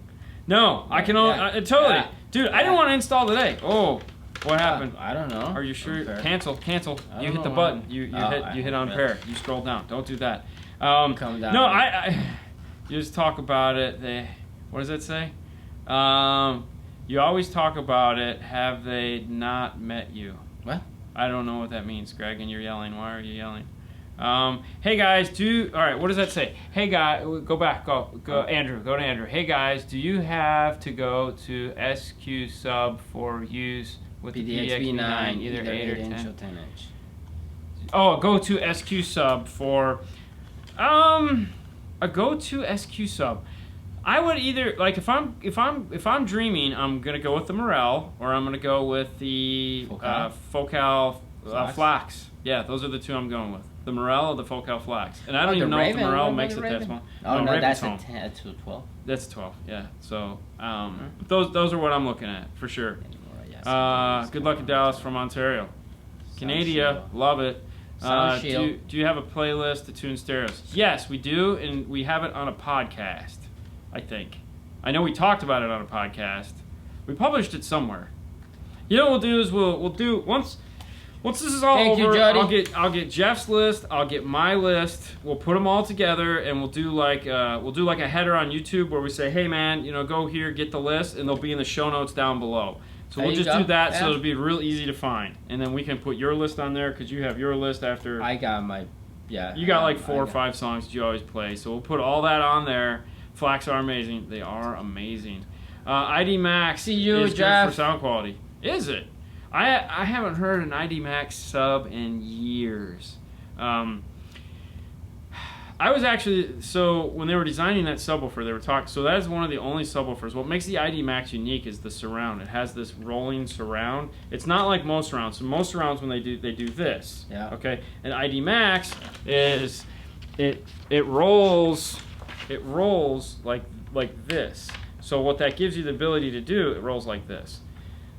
No, I can only totally, dude. I didn't want to install today. Oh, What happened? I don't know. Are you sure? Unfair. Cancel. You hit the button. You hit unfair. You scroll down. Don't do that. Come down. No, you just talk about it. What does that say? You always talk about it. Have they not met you? What? I don't know what that means, Greg, and you're yelling. Why are you yelling? Hey guys, all right, what does that say? Hey guys, go back, go Andrew, go to Andrew. Hey guys, do you have to go to SQ sub for use with the PDXB9, either 8 or 10? Inch or 10 inch. Oh, go to SQ sub for, a go to SQ sub. I would either, like, if I'm dreaming, I'm gonna go with the Morel, or I'm gonna go with the Focal Flax. Yeah, those are the two I'm going with. The Morel or the Focal Flax. And I don't even know if the Morel makes it that small. Oh, no, that's a 10 to 12. That's 12, yeah. So, those are what I'm looking at, for sure. Good luck in Dallas from Ontario. Canada, love it. Do you have a playlist to tune stereos? Yes, we do, and we have it on a podcast, I think. I know we talked about it on a podcast. We published it somewhere. You know what we'll do is we'll do once this is all over, I'll get Jeff's list, I'll get my list, we'll put them all together, and we'll do like a header on YouTube where we say, hey man, go here, get the list, and they'll be in the show notes down below. So we'll just do that, so it'll be real easy to find, and then we can put your list on there because you have your list after. I got my, You got like 4 or 5 songs that you always play, so we'll put all that on there. Flax are amazing. They are amazing. ID Max is Jeff. good for sound quality. Is it? I haven't heard an ID Max sub in years. I was actually, so when they were designing that subwoofer, they were talking, so that is one of the only subwoofers. What makes the ID Max unique is the surround. It has this rolling surround. It's not like most surrounds. So most surrounds, when they do this. Yeah. Okay. And ID Max is, it rolls like this. So what that gives you the ability to do, it rolls like this.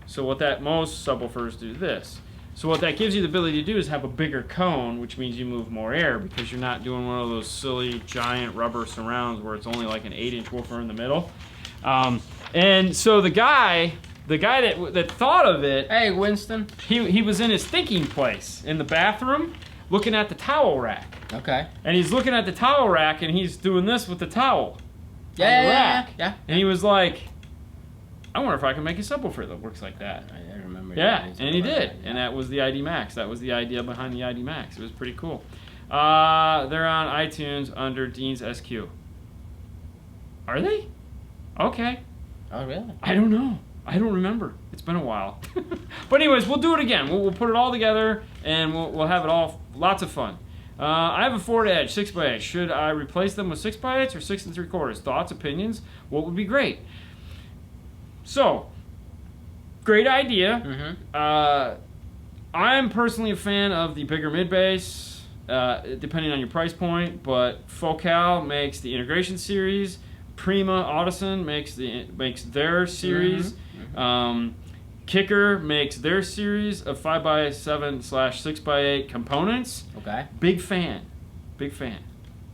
So most subwoofers do this. So what that gives you the ability to do is have a bigger cone, which means you move more air because you're not doing one of those silly giant rubber surrounds where it's only like an 8-inch woofer in the middle. And so the guy that thought of it, hey Winston, he was in his thinking place in the bathroom, looking at the towel rack. Okay. And he's looking at the towel rack and he's doing this with the towel. Yeah. And he was like, I wonder if I can make a subwoofer that works like that. I remember. Yeah, and he did. And that was the ID Max. That was the idea behind the ID Max. It was pretty cool. They're on iTunes under Dean's SQ. Are they? Okay. Oh, really? I don't know. I don't remember. It's been a while. But anyways, we'll do it again. We'll put it all together, and we'll have it all. Lots of fun. I have a Ford Edge 6x8. Should I replace them with 6x8s or 6 3/4? Thoughts, opinions? What would be great? So, great idea. Mm-hmm. I'm personally a fan of the bigger mid bass, depending on your price point. But Focal makes the integration series. Prima Audison makes their series. Mm-hmm. Kicker makes their series of 5x7/6x8 components. Okay. Big fan.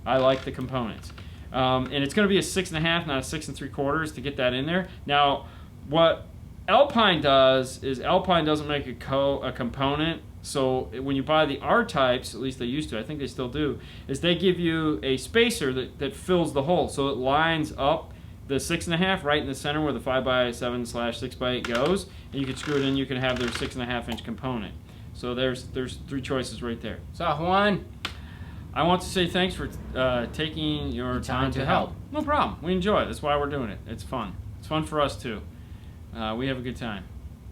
I like the components. And it's going to be a 6.5, not a 6 3/4 to get that in there. Now, what Alpine does is Alpine doesn't make a component. So when you buy the R types, at least they used to, I think they still do, is they give you a spacer that fills the hole. So it lines up the 6.5 right in the center where the 5x7/6x8 goes, and you can screw it in. You can have their 6.5-inch component. So there's 3 choices right there. So Juan, I want to say thanks for taking your time to help. No problem. We enjoy it. That's why we're doing it. It's fun. It's fun for us too. We have a good time.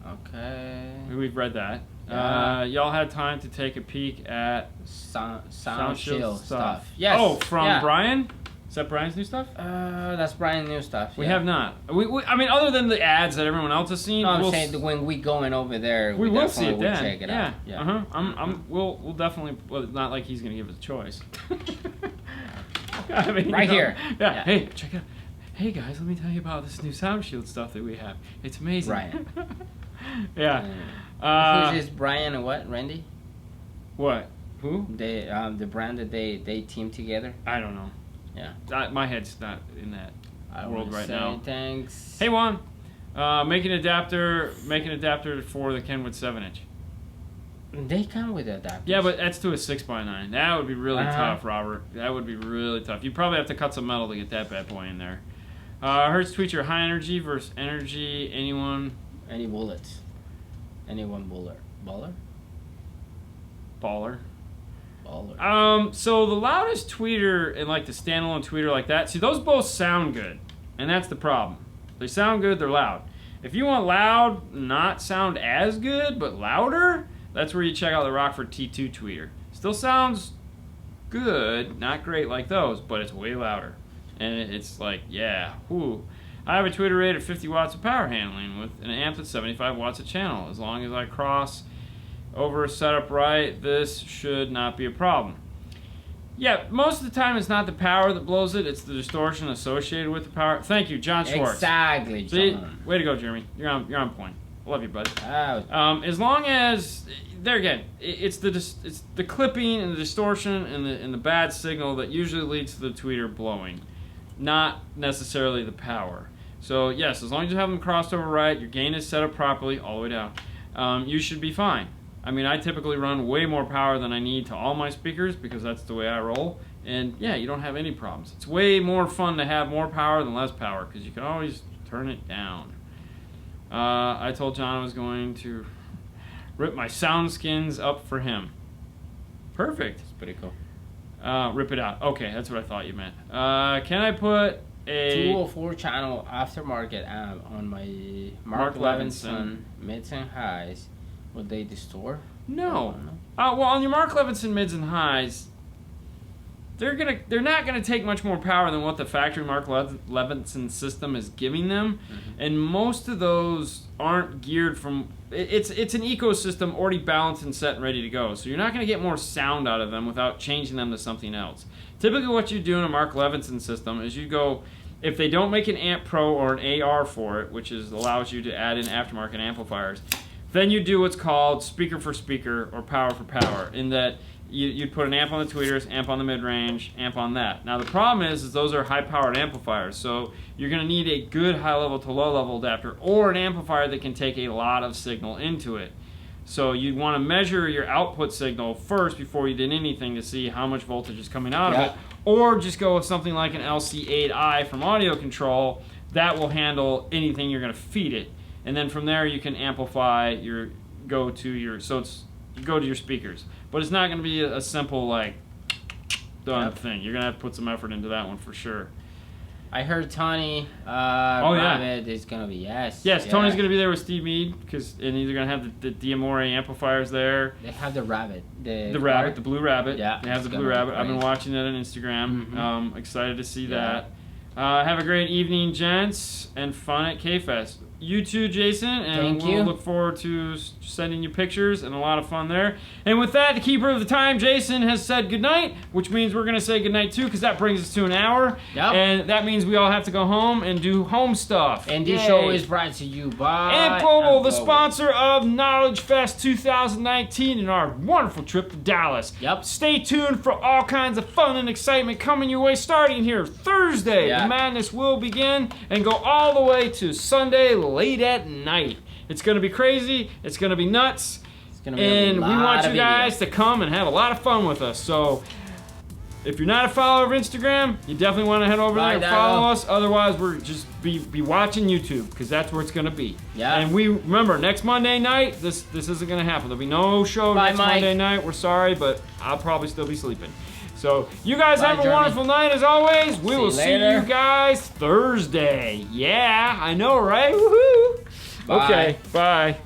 Okay. We've read that. Yeah. Y'all had time to take a peek at Sound Shield stuff. Yes. Oh, from Brian? Is that Brian's new stuff? That's Brian's new stuff. We have not. I mean, other than the ads that everyone else has seen. No, I'm saying when we going over there, we will see it then. Check it out. Yeah. We'll definitely. Well, it's not like he's gonna give us a choice. I mean, here. Yeah. Hey, check it out. Hey guys, let me tell you about this new Sound Shield stuff that we have. It's amazing. Brian. Yeah. Who's this Brian and what? Randy? What? Who? They the brand that they team together. I don't know. Yeah. My head's not in that world right now. Thanks. Hey Juan. Make an adapter for the Kenwood 7-inch. They come with adapters. Yeah, but that's to a 6x9. That would be really tough, Robert. That would be really tough. You'd probably have to cut some metal to get that bad boy in there. Hertz tweeter, high energy versus energy. Anyone? Any bullets? Anyone baller? Baller. Baller. So the loudest tweeter and like the standalone tweeter like that, see, those both sound good, and that's the problem. They sound good, they're loud. If you want loud, not sound as good, but louder, that's where you check out the Rockford T2 tweeter. Still sounds good, not great like those, but it's way louder. And it's like, yeah, whoo. I have a tweeter rated at 50 watts of power handling with an amp at 75 watts a channel. As long as I cross over setup right, this should not be a problem. Yeah, most of the time it's not the power that blows it, it's the distortion associated with the power. Thank you, John Schwartz. Exactly, John. See, way to go, Jeremy. You're on point. I love you, bud. As long as, there again, it's the clipping and the distortion and the bad signal that usually leads to the tweeter blowing, not necessarily the power. So yes, as long as you have them crossed over right, your gain is set up properly all the way down, you should be fine. I mean, I typically run way more power than I need to all my speakers because that's the way I roll. And yeah, you don't have any problems. It's way more fun to have more power than less power because you can always turn it down. I told John I was going to rip my sound skins up for him. Perfect. It's pretty cool. Rip it out. Okay, that's what I thought you meant. Can I put a 204 channel aftermarket amp on my Mark Levinson mids and highs? Would they distort? No. Well, on your Mark Levinson mids and highs, they're not gonna take much more power than what the factory Mark Levinson system is giving them, and most of those aren't geared from. It's an ecosystem already balanced and set and ready to go, so you're not gonna get more sound out of them without changing them to something else. Typically, what you do in a Mark Levinson system is you go. If they don't make an Amp Pro or an AR for it, which allows you to add in aftermarket amplifiers, then you do what's called speaker for speaker or power for power, in that you'd put an amp on the tweeters, amp on the mid-range, amp on that. Now the problem is those are high-powered amplifiers, so you're going to need a good high-level to low-level adapter or an amplifier that can take a lot of signal into it. So you'd want to measure your output signal first before you did anything to see how much voltage is coming out of it, or just go with something like an LC8i from Audio Control that will handle anything you're going to feed it. And then from there you can amplify go to your speakers. But it's not going to be a simple like done thing. You're going to have to put some effort into that one for sure. I heard Tony Rabbit is going to be Yes, Tony's going to be there with Steve Mead and he's going to have the D'Amore amplifiers there. They have the Rabbit. The Rabbit, the Blue Rabbit. Yeah, they have the Blue Rabbit. I've been watching that on Instagram. Excited to see that. Have a great evening, gents, and fun at K-Fest. You too, Jason, and we'll look forward to sending you pictures and a lot of fun there. And with that, the keeper of the time, Jason, has said goodnight, which means we're going to say goodnight too, because that brings us to an hour. Yep. And that means we all have to go home and do home stuff. And this show is brought to you by Amp Global, the sponsor of Knowledge Fest 2019 and our wonderful trip to Dallas. Yep. Stay tuned for all kinds of fun and excitement coming your way starting here Thursday. The madness will begin and go all the way to Sunday late at night. It's going to be crazy. It's going to be nuts. It's going to be and we want you guys to come and have a lot of fun with us. So if you're not a follower of Instagram, you definitely want to head over there and follow us. Otherwise, we're just be watching YouTube because that's where it's going to be. Yeah. And we remember next Monday night, this isn't going to happen. There'll be no show next Monday night. We're sorry, but I'll probably still be sleeping. So you guys have a wonderful night as always. We will see you guys Thursday. Yeah, I know, right? Woohoo! Okay, bye.